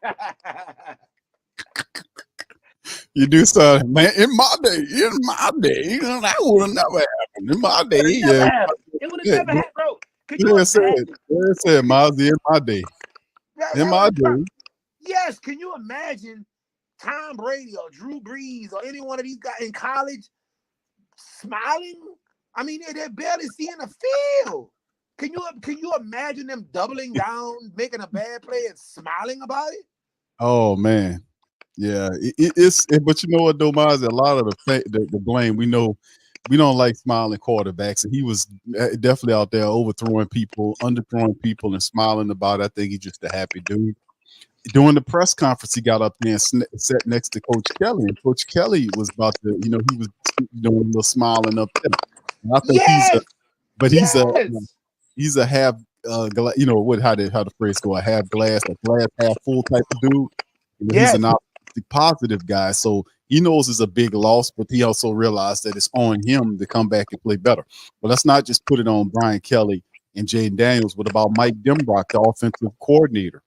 you do sound, man. In my day, that would have never happened. In my day, yeah. It would have never happened, bro. Yeah, said Mozzi, in my day. In my day. Yes, can you imagine Tom Brady or Drew Brees or any one of these guys in college smiling? I mean, they're barely seeing the field. Can you imagine them doubling down, making a bad play, and smiling about it? Oh man, yeah. It's but you know what, though, Mozzi, a lot of the blame, we know we don't like smiling quarterbacks, and he was definitely out there overthrowing people, underthrowing people, and smiling about it. I think he's just a happy dude. During the press conference, he got up there and sat next to Coach Kelly, and Coach Kelly was about to, he was doing a little smiling up there. And I think he's a half, how the phrase go, a half glass half full type of dude. He's an optimistic, positive guy, so he knows it's a big loss, but he also realized that it's on him to come back and play better. But let's not just put it on Brian Kelly and Jaden Daniels. What about Mike Denbrock, the offensive coordinator?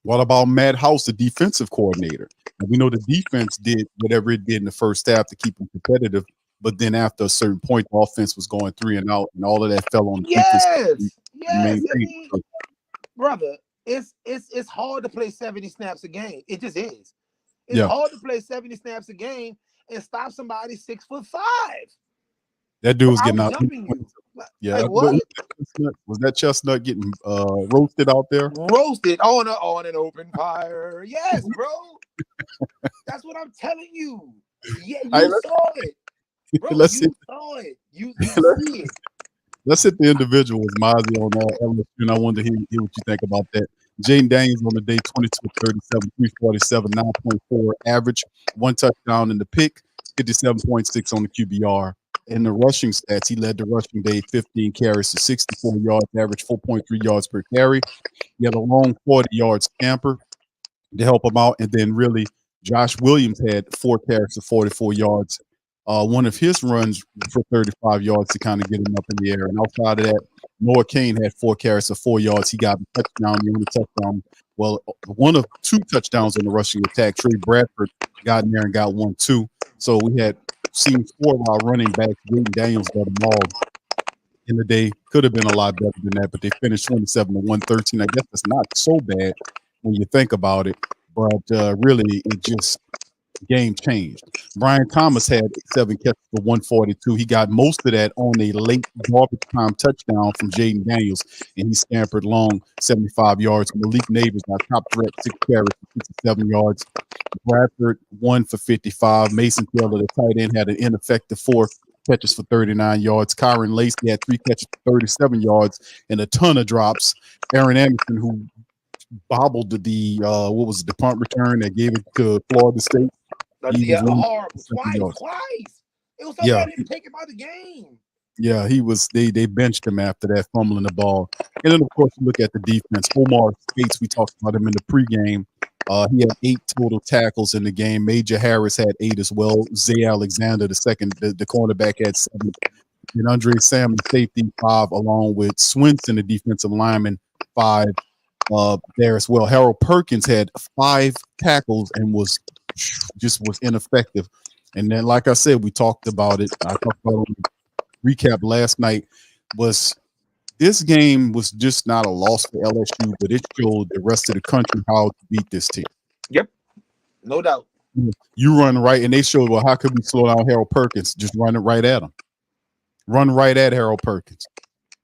What about Matt House, the defensive coordinator? And we know the defense did whatever it did in the first half to keep them competitive, but then after a certain point, the offense was going 3 and out, and all of that fell on the defense. Yes. I mean, brother, it's hard to play 70 snaps a game. It just is. It's hard to play 70 snaps a game and stop somebody 6'5". That dude was getting out. Yeah, like what? Was that chestnut getting roasted out there? Roasted on an open fire. Yes, bro. That's what I'm telling you. Yeah, you saw it. Bro, you saw it. You see it. Let's hit the individuals, Mozzi, on LSU, and I wanted to hear what you think about that. Jaden Daniels on the day, 22-37, 347, 9.4 average, 1 touchdown in the pick, 57.6 on the QBR. In the rushing stats, he led the rushing day, 15 carries to 64 yards, average 4.3 yards per carry. He had a long 40-yard scamper to help him out. And then really, Josh Williams had 4 carries to 44 yards. One of his runs for 35 yards to kind of get him up in the air. And outside of that, Noah Kane had 4 carries to 4 yards. He got a touchdown, the only touchdown. Well, one of 2 touchdowns on the rushing attack. Trey Bradford got in there and got 1 too. So we had seen 4 of our running backs. Jaden Daniels got them all in the day. Could have been a lot better than that, but they finished 27-113. I guess it's not so bad when you think about it, but really it just game changed. Brian Thomas had 7 catches for 142. He got most of that on a late garbage time touchdown from Jaden Daniels, and he scampered long 75 yards. Malik Neighbors, our top threat, 6 carries for 57 yards. Bradford 1 for 55. Mason Taylor, the tight end, had an ineffective 4 catches for 39 yards. Kyron Lacey had 3 catches for 37 yards and a ton of drops. Aaron Anderson, who bobbled the punt return that gave it to Florida State. Horrible. Twice. It was so bad he didn't take him out of the game. Yeah, he was. They benched him after that, fumbling the ball. And then, of course, you look at the defense. Omar Spates, we talked about him in the pregame. He had 8 total tackles in the game. Major Harris had 8 as well. Zay Alexander, the cornerback, had 7. And Andre Salmon, safety, 5, along with Swinson, the defensive lineman, 5 there as well. Harold Perkins had 5 tackles and was ineffective. And then, like I said, we talked about it. I talked about it. Recap last night was this game was just not a loss for LSU, but it showed the rest of the country how to beat this team. Yep, no doubt. You run right, and they showed, well, how could we slow down Harold Perkins? Just run it right at him. Run right at Harold Perkins.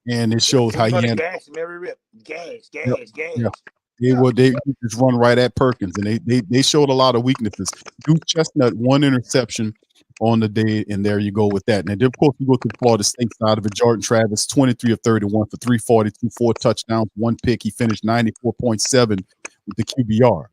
And it shows how he had gas him every rip. Gas. Yeah. They just run right at Perkins, and they showed a lot of weaknesses. Duke Chestnut, 1 interception, on the day, and there you go with that. And then, of course, you go to the Florida State side of it. Jordan Travis, 23 of 31 for 342, 4 touchdowns, 1 pick. He finished 94.7 with the QBR.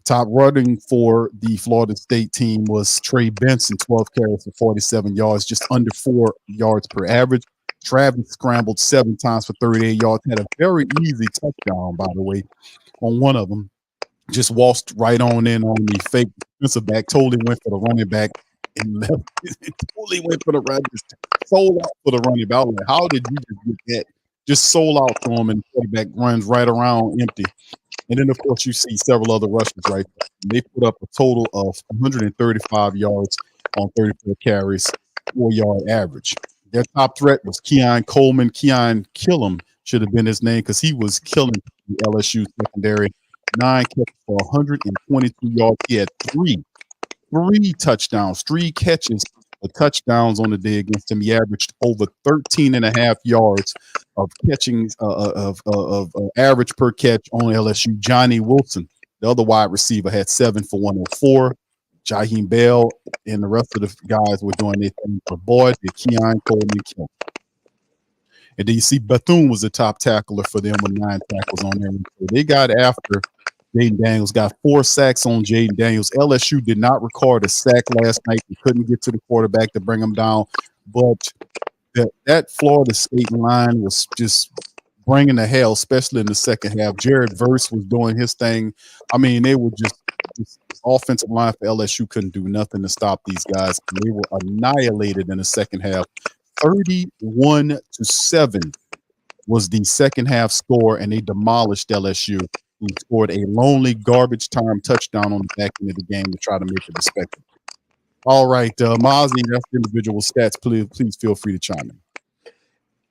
Top running for the Florida State team was Trey Benson, 12 carries for 47 yards, just under 4 yards per average. Travis scrambled 7 times for 38 yards, had a very easy touchdown, by the way, on one of them. Just waltzed right on in on the fake defensive back, totally went for the running back, and left. Totally went for the run, just sold out for the running back. I was like, how did you just get that? Just sold out to him, and the quarterback runs right around empty. And then, of course, you see several other rushes right there. They put up a total of 135 yards on 34 carries, 4-yard average. Their top threat was Keon Coleman. Keon Killum should have been his name because he was killing the LSU secondary. 9 catches for 122 yards. He had three touchdowns, 3 catches for touchdowns on the day against him. He averaged over 13.5 yards of catching of average per catch on LSU. Johnny Wilson, the other wide receiver, had 7 for 104. Jaheim Bell and the rest of the guys were doing their thing. But boy, did Keon Coleman kill. And then you see Bethune was the top tackler for them with 9 tackles on there. So they got after Jaden Daniels, got 4 sacks on Jaden Daniels. LSU did not record a sack last night. They couldn't get to the quarterback to bring him down. But that Florida State line was just bringing the hell, especially in the second half. Jared Verse was doing his thing. I mean, they were just offensive line for LSU couldn't do nothing to stop these guys. They were annihilated in the second half. 31-7 was the second half score, and they demolished LSU, who scored a lonely garbage time touchdown on the back end of the game to try to make it respectable. All right, Mozzi, that's individual stats. Please feel free to chime in.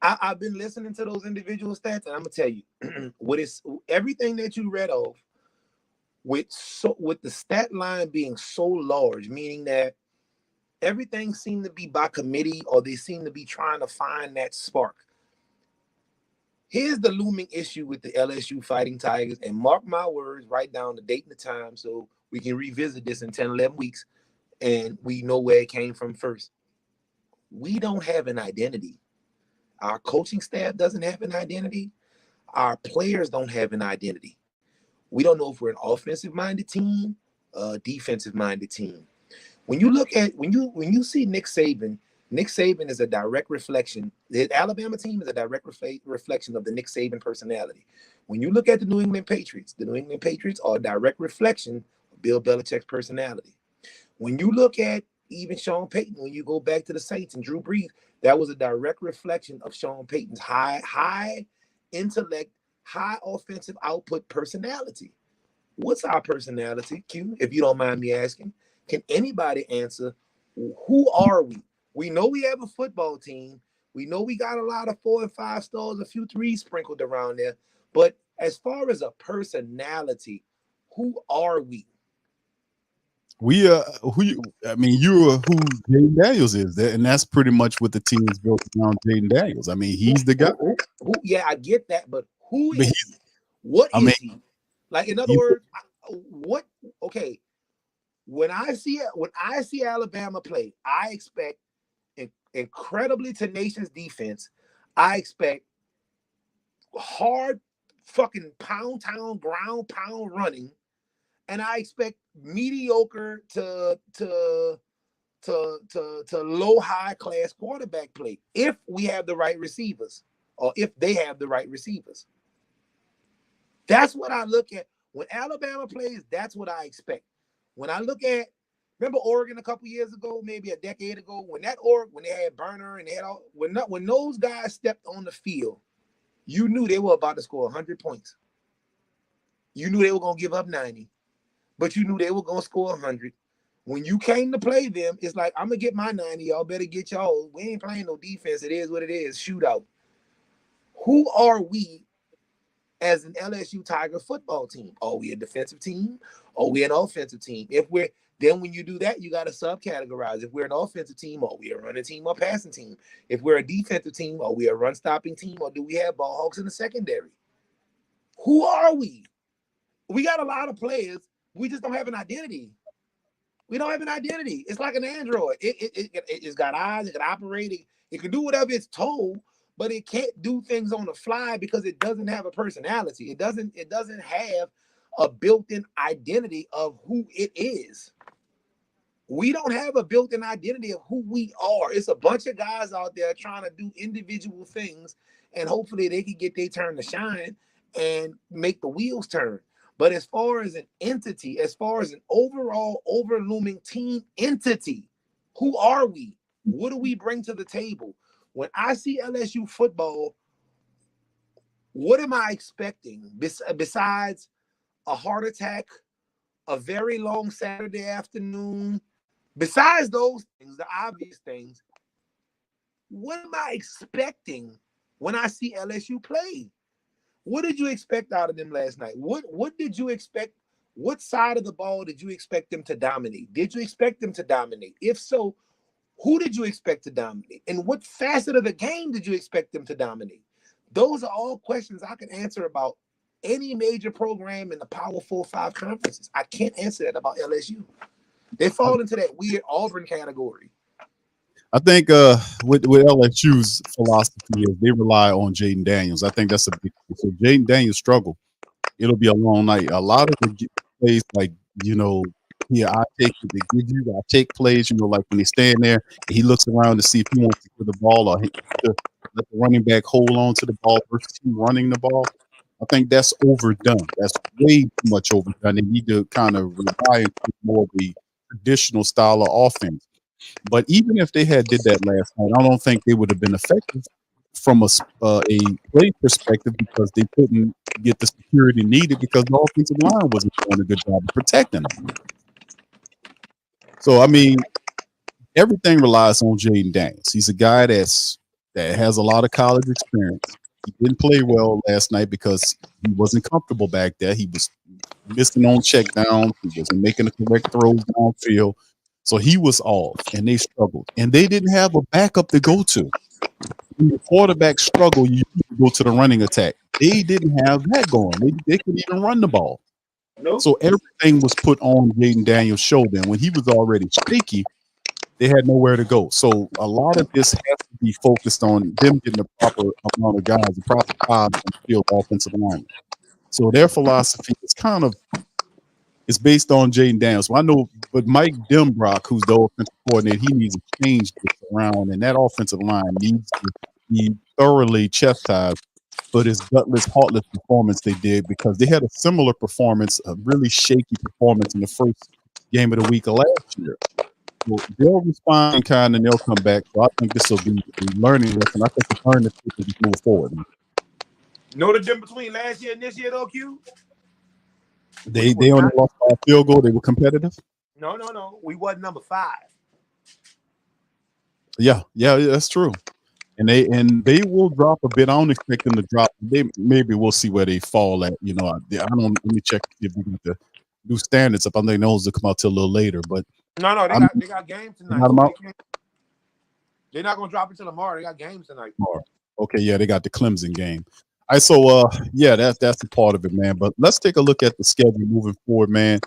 I've been listening to those individual stats, and I'm gonna tell you, everything that you read off, with the stat line being so large, meaning that everything seemed to be by committee, or they seem to be trying to find that spark. Here's the looming issue with the LSU Fighting Tigers, and mark my words, write down the date and the time so we can revisit this in 10, 11 weeks, and we know where it came from first. We don't have an identity. Our coaching staff doesn't have an identity. Our players don't have an identity. We don't know if we're an offensive-minded team, a defensive-minded team. When you see Nick Saban is a direct reflection. The Alabama team is a direct reflection of the Nick Saban personality. When you look at the New England Patriots are a direct reflection of Bill Belichick's personality. When you look at even Sean Payton, when you go back to the Saints and Drew Brees, that was a direct reflection of Sean Payton's high intellect, high offensive output personality. What's our personality, Q, if you don't mind me asking? Can anybody answer? Who are we? We know we have a football team. We know we got a lot of 4 and 5 stars, a few 3s sprinkled around there. But as far as a personality, who are we? You're who Jaden Daniels is, and that's pretty much what the team is built around. Jaden Daniels. I mean, he's the guy. Yeah, I get that, but who is he? What is he? Like, in other words, what? Okay, when I see Alabama play, I expect incredibly tenacious defense. I expect hard fucking pound town ground pound running, and I expect mediocre to low high class quarterback play if we have the right receivers, or if they have the right receivers. That's what I look at when Alabama plays. That's what I expect. When I look at, remember Oregon a couple years ago, maybe a decade ago, when they had Burner and they had all, when those guys stepped on the field, you knew they were about to score 100 points. You knew they were going to give up 90, but you knew they were going to score 100. When you came to play them, it's like, I'm going to get my 90. Y'all better get y'all. We ain't playing no defense. It is what it is. Shootout. Who are we as an LSU Tiger football team? Are we a defensive team? Are we an offensive team? Then when you do that, you got to subcategorize. If we're an offensive team, are we a running team or passing team? If we're a defensive team, are we a run-stopping team, or do we have ball hawks in the secondary? Who are we? We got a lot of players. We just don't have an identity. We don't have an identity. It's like an android. It's got eyes. It can operate. It can do whatever it's told, but it can't do things on the fly because it doesn't have a personality. It doesn't have a built-in identity of who it is. We don't have a built-in identity of who we are. It's a bunch of guys out there trying to do individual things, and hopefully they can get their turn to shine and make the wheels turn. But as far as an entity, as far as an overall overlooming team entity, who are we? What do we bring to the table? When I see LSU football, what am I expecting besides a heart attack, a very long Saturday afternoon? Besides those things, the obvious things, what am I expecting when I see LSU play? What did you expect out of them last night? What did you expect? What side of the ball did you expect them to dominate? Did you expect them to dominate? If so, who did you expect to dominate? And what facet of the game did you expect them to dominate? Those are all questions I can answer about any major program in the Power 4-5 conferences. I can't answer that about LSU. They fall into that weird Auburn category. I think with LSU's philosophy is they rely on Jaden Daniels. I think that's a big thing. So Jaden Daniels struggle. It'll be a long night. A lot of the plays, like, I take it. They give you. I take plays. Like when they stand there, he looks around to see if he wants to get the ball or let the running back hold on to the ball versus him running the ball. I think that's overdone. That's way too much overdone. They need to kind of rely on more of the traditional style of offense. But even if they had did that last night, I don't think they would have been effective from a play perspective because they couldn't get the security needed because the offensive line wasn't doing a good job of protecting them. So, I mean, everything relies on Jaden Daniels. He's a guy that has a lot of college experience. He didn't play well last night because he wasn't comfortable back there. He was missing on checkdowns. He wasn't making the correct throws downfield. So he was off, and they struggled. And they didn't have a backup to go to. When the quarterback struggle, you go to the running attack. They didn't have that going. They couldn't even run the ball. Nope. So everything was put on Jaden Daniels' shoulder. And when he was already shaky, they had nowhere to go. So a lot of this has to be focused on them getting the proper amount of guys, the proper time on the field offensive line. So their philosophy is it's based on Jaden Daniels. Well, I know, but Mike Denbrock, who's the offensive coordinator, he needs to change this around, and that offensive line needs to be thoroughly chastised for this gutless, heartless performance they did because they had a similar performance, a really shaky performance in the first game of the week of last year. So they'll respond in kind and they'll come back. So I think this will be a learning lesson. I think it's learning to move forward. Know the difference between last year and this year, though, Q? They only lost by a field goal. They were competitive. No. We wasn't number 5. Yeah, that's true. And they will drop a bit. I don't expect them to drop. Maybe we'll see where they fall at. I don't. Let me check if we get the new standards up. I think those will come out till a little later. But no, they got games tonight. They're not gonna drop it till tomorrow. They got games tonight. Okay, yeah, they got the Clemson game. All right, so that's a part of it, man. But let's take a look at the schedule moving forward, man.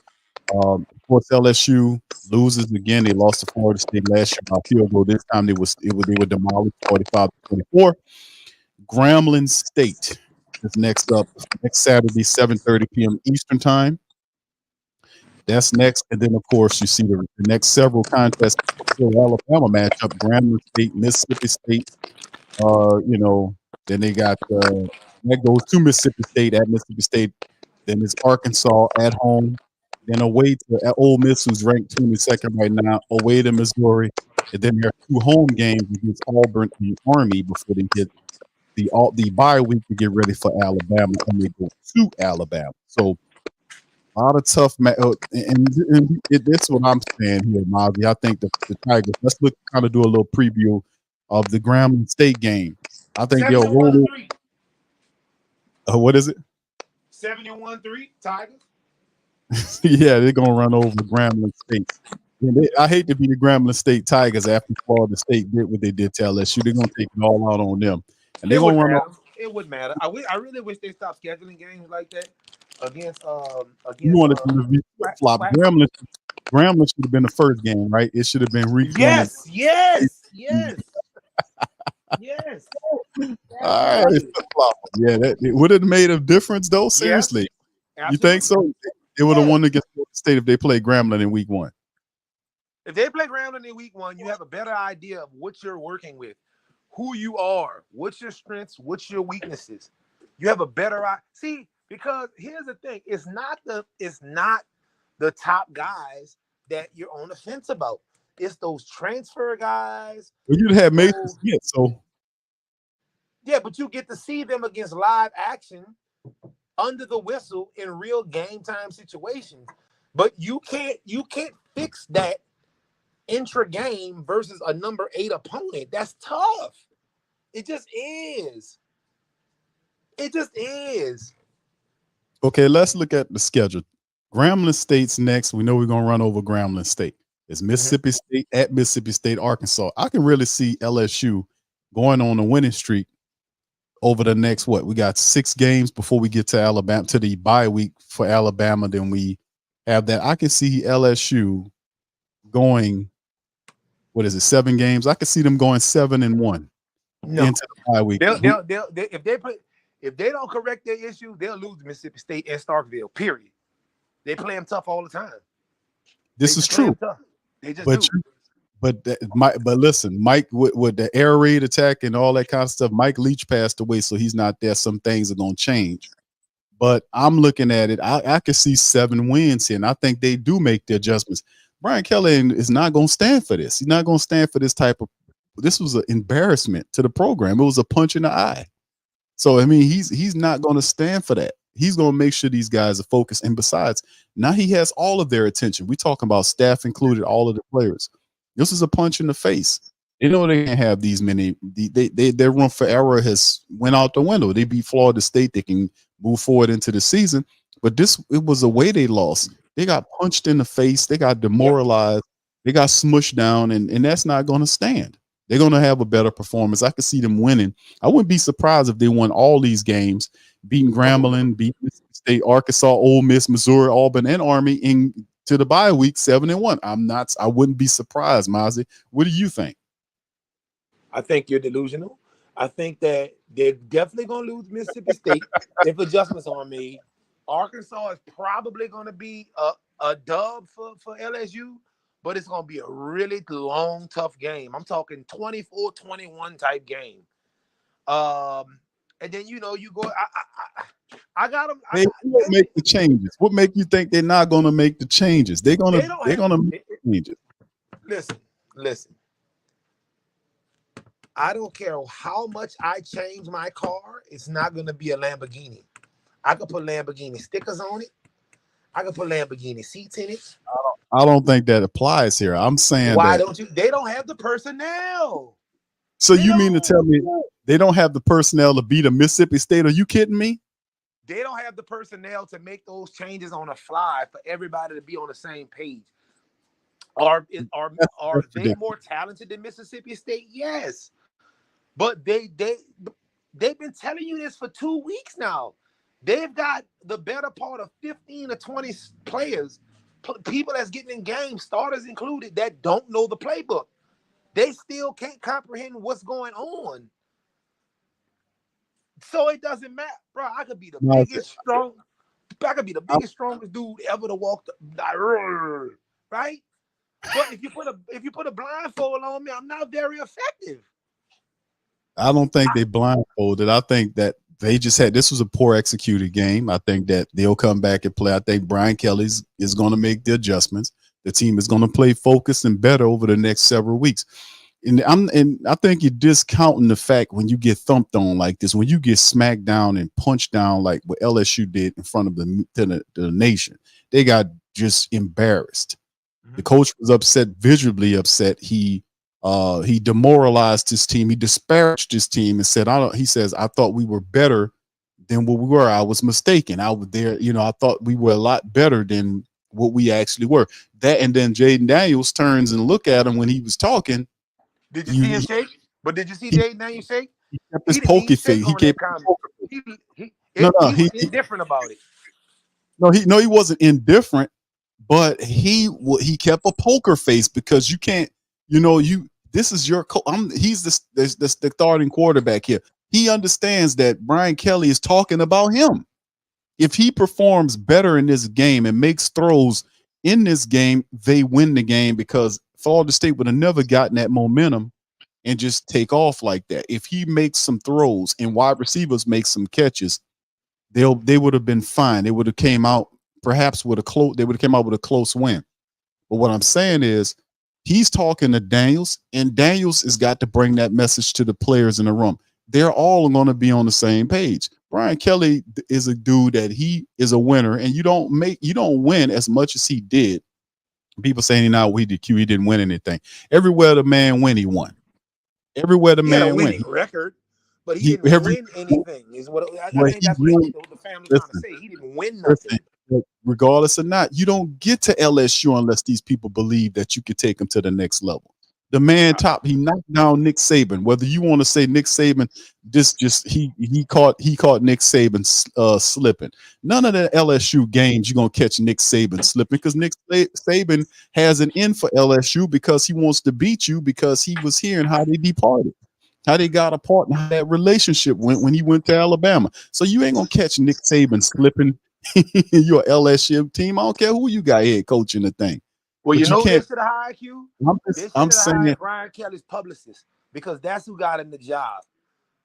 Of course, LSU loses again. They lost to Florida State last year by field goal. This time they were demolished 45-24. Grambling State is next up next Saturday, 7:30 p.m. Eastern time. That's next, and then of course you see the next several contests. Alabama matchup: Grambling State, Mississippi State. Then they got that goes to Mississippi State at Mississippi State. Then it's Arkansas at home. Then away to Ole Miss, who's ranked 22nd right now. Away to Missouri, and then there are 2 home games against Auburn and Army before they get the bye week to get ready for Alabama, and they go to Alabama. So a lot of tough and that's what I'm saying here, Mozzi. I think the Tigers. Let's kind of do a little preview of the Grambling State game. I think they'll roll. What is it? 71-3 Tigers. Yeah, they're gonna run over Grambling State. I hate to be the Grambling State Tigers after Florida State did what they did to LSU. They're gonna take it all out on them, and they're gonna run off. It wouldn't matter. I really wish they stopped scheduling games like that against. You want to flop Grambling? Grambling should have been the first game, right? It should have been reprinted. Yes. All right, yeah, it would have made a difference, though. Seriously, you think so? It would have won against Florida State if they played Grambling in week 1. If they play Grambling in week 1, you have a better idea of what you're working with, who you are, what's your strengths, what's your weaknesses. You have a better eye. See, because here's the thing: it's not the top guys that you're on the fence about. It's those transfer guys. Well, you'd have Mason Smith, so yeah, but you get to see them against live action, under the whistle in real game time situations. But you can't fix that intra game versus a number 8 opponent. That's tough. It just is. It just is. Okay, let's look at the schedule. Grambling State's next. We know we're gonna run over Grambling State. It's Mississippi State at Mississippi State, Arkansas. I can really see LSU going on a winning streak over the next we got 6 games before we get to Alabama, to the bye week for Alabama. Then we have that. I can see LSU going, 7 games? I can see them going 7-1 into the bye week. If they don't correct their issue, they'll lose to Mississippi State and Starkville. Period. They play them tough all the time. This is true. They just do. But listen, Mike with the air raid attack and all that kind of stuff, Mike Leach passed away, so he's not there. Some things are gonna change. But I'm looking at it. I can see 7 wins here, and I think they do make the adjustments. Brian Kelly is not gonna stand for this. He's not gonna stand for this type of. This was an embarrassment to the program. It was a punch in the eye. So I mean, he's not gonna stand for that. He's gonna make sure these guys are focused. And besides, now he has all of their attention. We talking about staff included, all of the players. This is a punch in the face. They know they can't have these many. Their room for error has went out the window. They beat Florida State. They can move forward into the season. But it was a way they lost. They got punched in the face. They got demoralized. They got smushed down, and that's not going to stand. They're going to have a better performance. I could see them winning. I wouldn't be surprised if they won all these games, beating Grambling, beating Mississippi State, Arkansas, Ole Miss, Missouri, Auburn, and Army to the bye week 7-1. I wouldn't be surprised, Mozzi. What do you think? I think you're delusional. I think that they're definitely going to lose Mississippi State if adjustments are made. Arkansas is probably going to be a dub for LSU, but it's going to be a really long, tough game. I'm talking 24-21 type game. And then, you go. I got them. They won't make the changes. What make you think they're not going to make the changes? They're going to make the changes. Listen. I don't care how much I change my car. It's not going to be a Lamborghini. I could put Lamborghini stickers on it. I could put Lamborghini seats in it. I don't think that applies here. I'm saying why don't you? They don't have the personnel. So you mean to tell me they don't have the personnel to beat a Mississippi State? Are you kidding me? They don't have the personnel to make those changes on the fly for everybody to be on the same page. Are they more talented than Mississippi State? Yes. But they've been telling you this for 2 weeks now. They've got the better part of 15 or 20 players, people that's getting in games, starters included, that don't know the playbook. They still can't comprehend what's going on. So it doesn't matter, bro. I could be the biggest, strongest dude ever to walk right? But if you put a blindfold on me, I'm not very effective. I don't think they blindfolded. I think that they just this was a poor executed game. I think that they'll come back and play. I think Brian Kelly is going to make the adjustments. The team is going to play focused and better over the next several weeks. And I think you're discounting the fact when you get thumped on like this, when you get smacked down and punched down like what LSU did in front of the nation. They got just embarrassed. The coach was upset, visibly upset. He demoralized his team. He disparaged his team and said, he says, I thought we were better than what we were. I was mistaken. I was there. I thought we were a lot better than what we actually were. And then Jaden Daniels turns and look at him when he was talking. Did you see him shake? But did you see Jaden Daniels shake? He kept his pokey face. He kept he was indifferent about it. No, he wasn't indifferent. but he kept a poker face because you can't, this is your he's the starting quarterback here. He understands that Brian Kelly is talking about him. If he performs better in this game and makes throws in this game, they win the game, because Florida State would have never gotten that momentum and just take off like that. If he makes some throws and wide receivers make some catches, they would have been fine. They would have came out perhaps with a close. They would have came out with a close win. But what I'm saying is, he's talking to Daniels, and Daniels has got to bring that message to the players in the room. They're all going to be on the same page. Brian Kelly is a dude that he is a winner, and you don't win as much as he did. People saying he didn't win anything. Everywhere the man went, he won. Everywhere the man went, he record, but he didn't win anything. Is what I think that's what the family trying to say. He didn't win nothing. Regardless or not, you don't get to LSU unless these people believe that you could take them to the next level. The man he knocked down Nick Saban. Whether you want to say Nick Saban, he caught Nick Saban slipping. None of the LSU games you're gonna catch Nick Saban slipping, because Nick Saban has an in for LSU because he wants to beat you, because he was here and how they departed, how they got apart, and how that relationship went when he went to Alabama. So you ain't gonna catch Nick Saban slipping your LSU team. I don't care who you got head coaching the thing. Well, but you know, they should have hired you. I'm saying Brian Kelly's publicist, because that's who got him the job.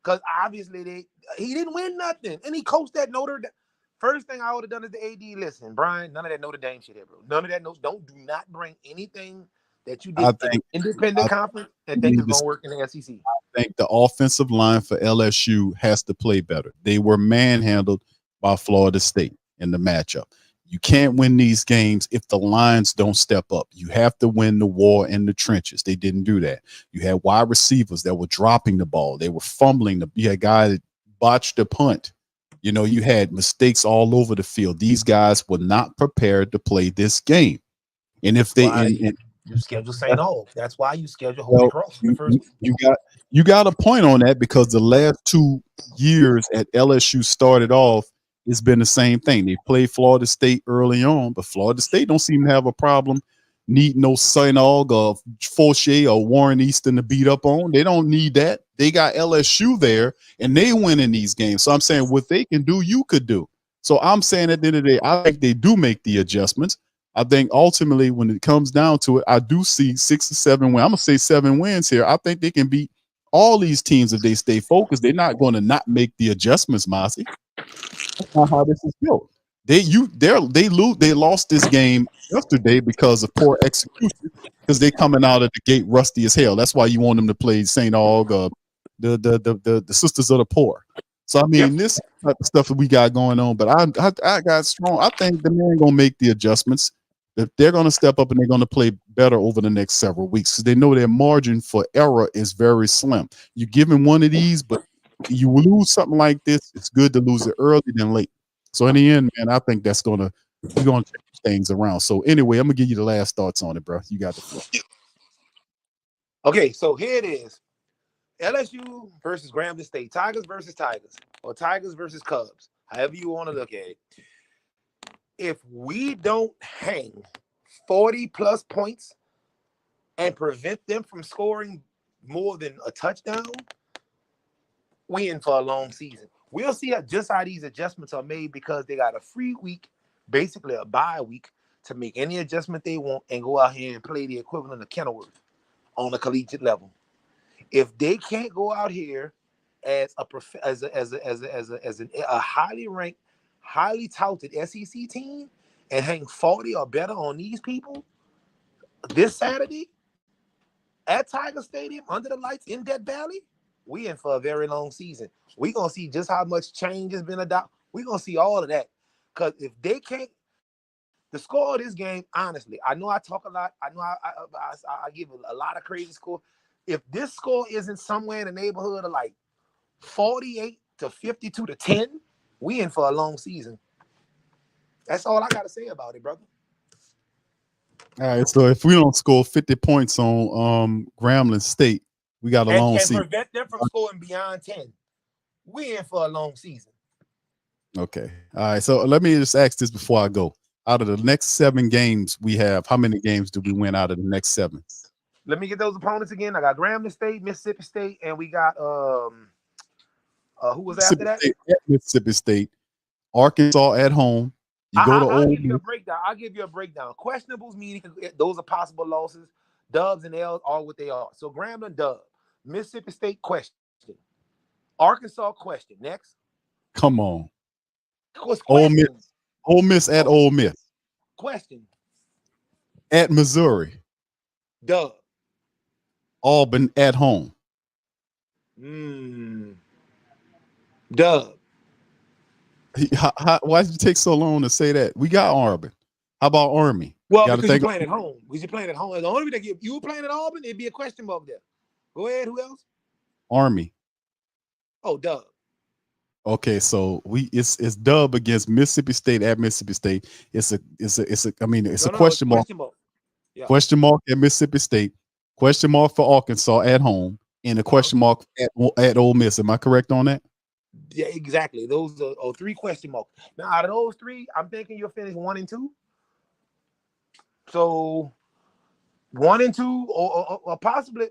Because obviously he didn't win nothing, and he coached that Notre Dame. First thing I would have done is the AD. Listen, Brian, none of that Notre Dame shit here, bro. None of that. Do not bring anything that you did in independent conference and think it's gonna work in the SEC. I think the offensive line for LSU has to play better. They were manhandled by Florida State in the matchup. You can't win these games if the lines don't step up. You have to win the war in the trenches. They didn't do that. You had wide receivers that were dropping the ball. They were fumbling. You had guys that botched the punt. You had mistakes all over the field. These guys were not prepared to play this game. And if you schedule St. Ole. That's why you schedule Holy Cross in the first. You got a point on that, because the last 2 years at LSU started off, it's been the same thing. They played Florida State early on, but Florida State don't seem to have a problem needing no Seminole or Fortier or Warren Easton to beat up on. They don't need that. They got LSU there, and they win in these games. So I'm saying what they can do, you could do. So I'm saying at the end of the day, I think they do make the adjustments. I think ultimately, when it comes down to it, I do see 6 or 7 wins. I'm going to say 7 wins here. I think they can beat all these teams if they stay focused. They're not going to not make the adjustments, Mozzi. That's not how this is built. They lost this game yesterday because of poor execution, because they're coming out of the gate rusty as hell. That's why you want them to play St. Aug, the Sisters of the Poor. So I mean, this type of stuff that we got going on, but I got strong. I think the man gonna make the adjustments. If they're gonna step up and they're gonna play better over the next several weeks, because they know their margin for error is very slim. You give him one of these, but you lose something like this, it's good to lose it early than late. So in the end, man, I think we're gonna change things around. So anyway, I'm gonna give you the last thoughts on it, bro. You got the floor. Okay, so here it is. LSU versus Grambling State. Tigers versus Tigers. Or Tigers versus Cubs. However you want to look at it. If we don't hang 40-plus points and prevent them from scoring more than a touchdown, we in for a long season. We'll see how these adjustments are made, because they got a free week, basically a bye week, to make any adjustment they want and go out here and play the equivalent of Kenilworth on a collegiate level. If they can't go out here as a highly ranked, highly touted SEC team and hang 40 or better on these people this Saturday at Tiger Stadium under the lights in Death Valley, we in for a very long season. We're going to see just how much change has been adopted. We're going to see all of that. Because if they can't, the score of this game, honestly, I know I talk a lot. I know I give a lot of crazy score. If this score isn't somewhere in the neighborhood of like 48 to 52 to 10, we in for a long season. That's all I got to say about it, brother. All right, so if we don't score 50 points on Grambling State, we got a long season. And prevent them from scoring beyond 10, we in for a long season. Okay. All right, so let me just ask this before I go. Out of the next 7 games we have, how many games do we win out of the next 7? Let me get those opponents again. I got Grambling State, Mississippi State, and we got who was after that? State at Mississippi State, Arkansas at home. You go to I'll Ole give you a Miss. breakdown. I'll give you a breakdown. Questionables meaning those are possible losses. Dubs and L's are what they are. So Grambling dub, Mississippi State question, Arkansas question. Next, Come on, what's Ole Miss. questions? Ole Miss at Ole Miss. Question, At Missouri. dub. Auburn at home. Dub. Why did you take so long to say that? We got Auburn. How about Army? Well, Gotta because you're think- playing at home. Because you're playing at home. The only way that you were playing at Auburn, it'd be a question mark there. Go ahead. Who else? Army. Oh, dub. Okay, so it's dub against Mississippi State at Mississippi State. It's a question mark. Question mark. Yeah. Question mark at Mississippi State. Question mark for Arkansas at home, and a question mark at Ole Miss. Am I correct on that? Yeah, exactly. Those are 3 question marks. Now, out of those 3, I'm thinking you'll finish 1 and 2. So 1 and 2, or possibly,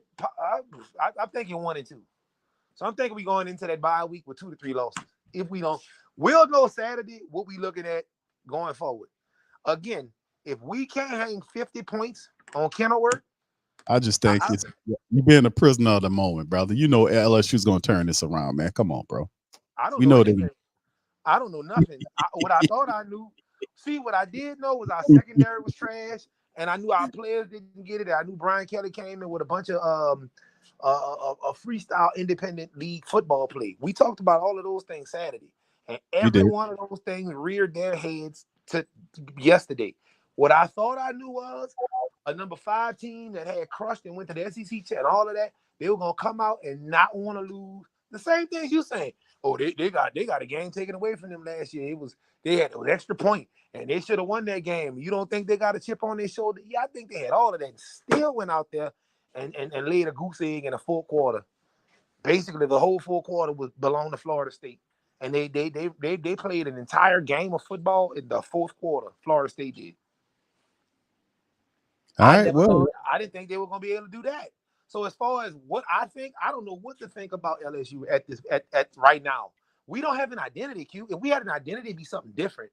I'm thinking 1 and 2. So I'm thinking we're going into that bye week with 2 to 3 losses. If we don't, we'll know Saturday what we're looking at going forward. Again, if we can't hang 50 points on Kenilworth, I just think you're being a prisoner of the moment, brother. You know LSU's going to turn this around, man. Come on, bro. I don't We know know anything. I don't know nothing. What I thought I knew. See, what I did know was our secondary was trash, and I knew our players didn't get it. I knew Brian Kelly came in with a bunch of freestyle independent league football play. We talked about all of those things Saturday, and every one of those things reared their heads to yesterday. What I thought I knew was a number 5 team that had crushed and went to the SEC and all of that. They were gonna come out and not want to lose. The same things you saying. Oh, they got a game taken away from them last year. They had an extra point, and they should have won that game. You don't think they got a chip on their shoulder? Yeah, I think they had all of that. And still went out there and laid a goose egg in the 4th quarter. Basically, the whole 4th quarter belonged to Florida State, and they played an entire game of football in the 4th quarter. Florida State did. All right, well, I didn't think they were going to be able to do that. So as far as what I think, I don't know what to think about LSU at right now. We don't have an identity, Q. If we had an identity, it'd be something different.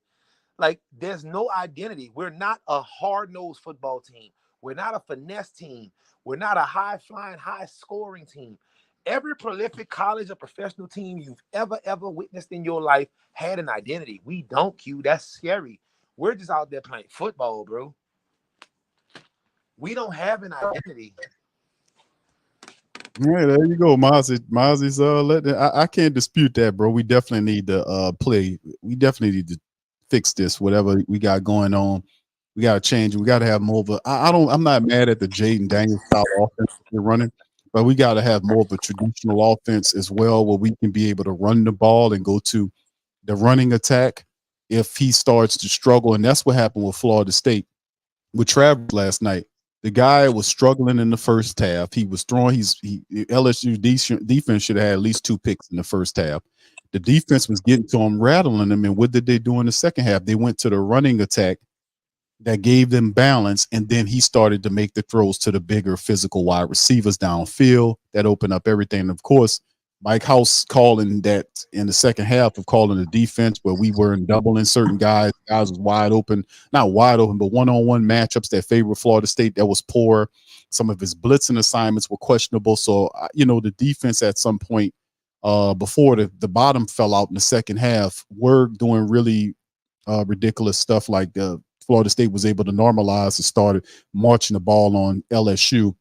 Like, there's no identity. We're not a hard-nosed football team. We're not a finesse team. We're not a high-flying, high-scoring team. Every prolific college or professional team you've ever witnessed in your life had an identity. We don't, Q. That's scary. We're just out there playing football, bro. We don't have an identity. Yeah, there you go, Mozzi. Mozzi's I can't dispute that, bro. We definitely need to play. We definitely need to fix this. Whatever we got going on, we got to change. We got to have more of a. I'm not mad at the Jaden Daniels style offense they're running, but we got to have more of a traditional offense as well, where we can be able to run the ball and go to the running attack if he starts to struggle. And that's what happened with Florida State with Travis last night. The guy was struggling in the first half. He was throwing. LSU defense should have had at least 2 picks in the first half. The defense was getting to him, rattling him. And what did they do in the second half? They went to the running attack that gave them balance. And then he started to make the throws to the bigger physical wide receivers downfield. That opened up everything. And of course, Mike House calling that in the second half of calling the defense where we were in doubling certain guys. Guys was wide open, not wide open, but one-on-one matchups that favored Florida State that was poor. Some of his blitzing assignments were questionable. So, the defense at some point before the bottom fell out in the second half were doing really ridiculous stuff like Florida State was able to normalize and started marching the ball on LSU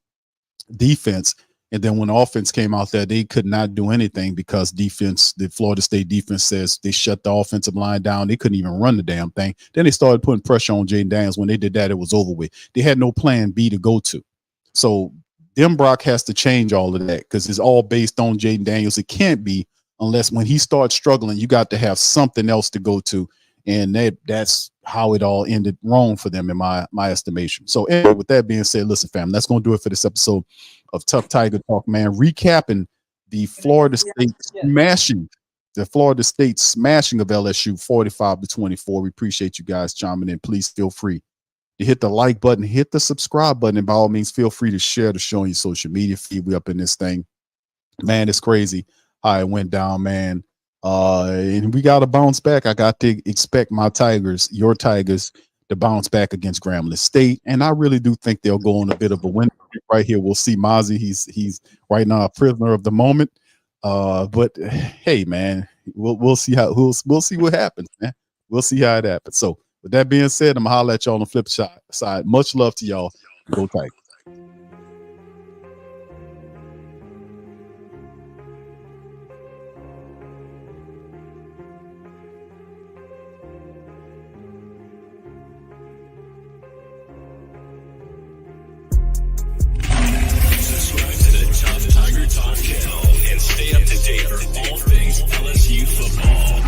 defense. And then when offense came out there, they could not do anything because the Florida State defense says they shut the offensive line down. They couldn't even run the damn thing. Then they started putting pressure on Jaden Daniels. When they did that, it was over with. They had no plan B to go to. So Brock has to change all of that because it's all based on Jaden Daniels. It can't be unless when he starts struggling, you got to have something else to go to. And that's how it all ended wrong for them in my estimation. So anyway, with that being said, listen, fam, that's going to do it for this episode of Tough Tiger Talk, man. Recapping the Florida State smashing the Florida State smashing of LSU 45-24. We appreciate you guys chiming in. Please feel free to hit the like button, hit the subscribe button, and by all means, feel free to share the show on your social media feed. We up in this thing. Man, it's crazy how it went down, man. And we got to bounce back. I got to expect my Tigers, your Tigers, to bounce back against Grambling State. And I really do think they'll go on a bit of a win right here. We'll see Mozzi. He's right now a prisoner of the moment. But hey, man, we'll see we'll see what happens, man. We'll see how it happens. So with that being said, I'm gonna holler at y'all on the flip side. Much love to y'all. Go Tigers. Subscribe to the Tough Tiger Talk channel and stay up to date for all things LSU football.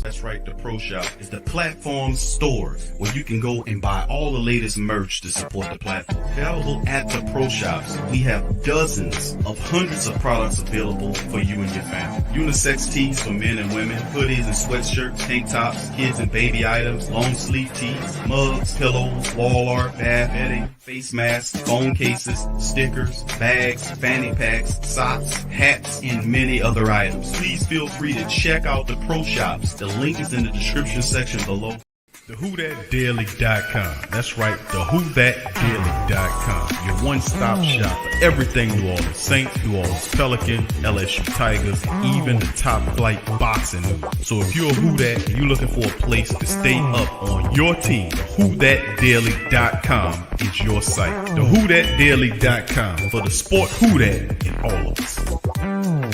That's right, the Pro Shop is the platform store where you can go and buy all the latest merch to support the platform. Available at the Pro Shops, we have dozens of hundreds of products available for you and your family. Unisex tees for men and women, hoodies and sweatshirts, tank tops, kids and baby items, long sleeve tees, mugs, pillows, wall art, bath bedding, face masks, phone cases, stickers, bags, fanny packs, socks, hats, and many other items. Please feel free to check out the Pro Shops. The link is in the description section below. TheWhoThatDaily.com. That's right, TheWhoThatDaily.com. Your one-stop shop for everything New Orleans Saints, New Orleans Pelicans, LSU Tigers, even the top flight boxing news. So if you're a Who That and you're looking for a place to stay up on your team, TheWhoThatDaily.com is your site. TheWhoThatDaily.com for the sport Who That in all of us.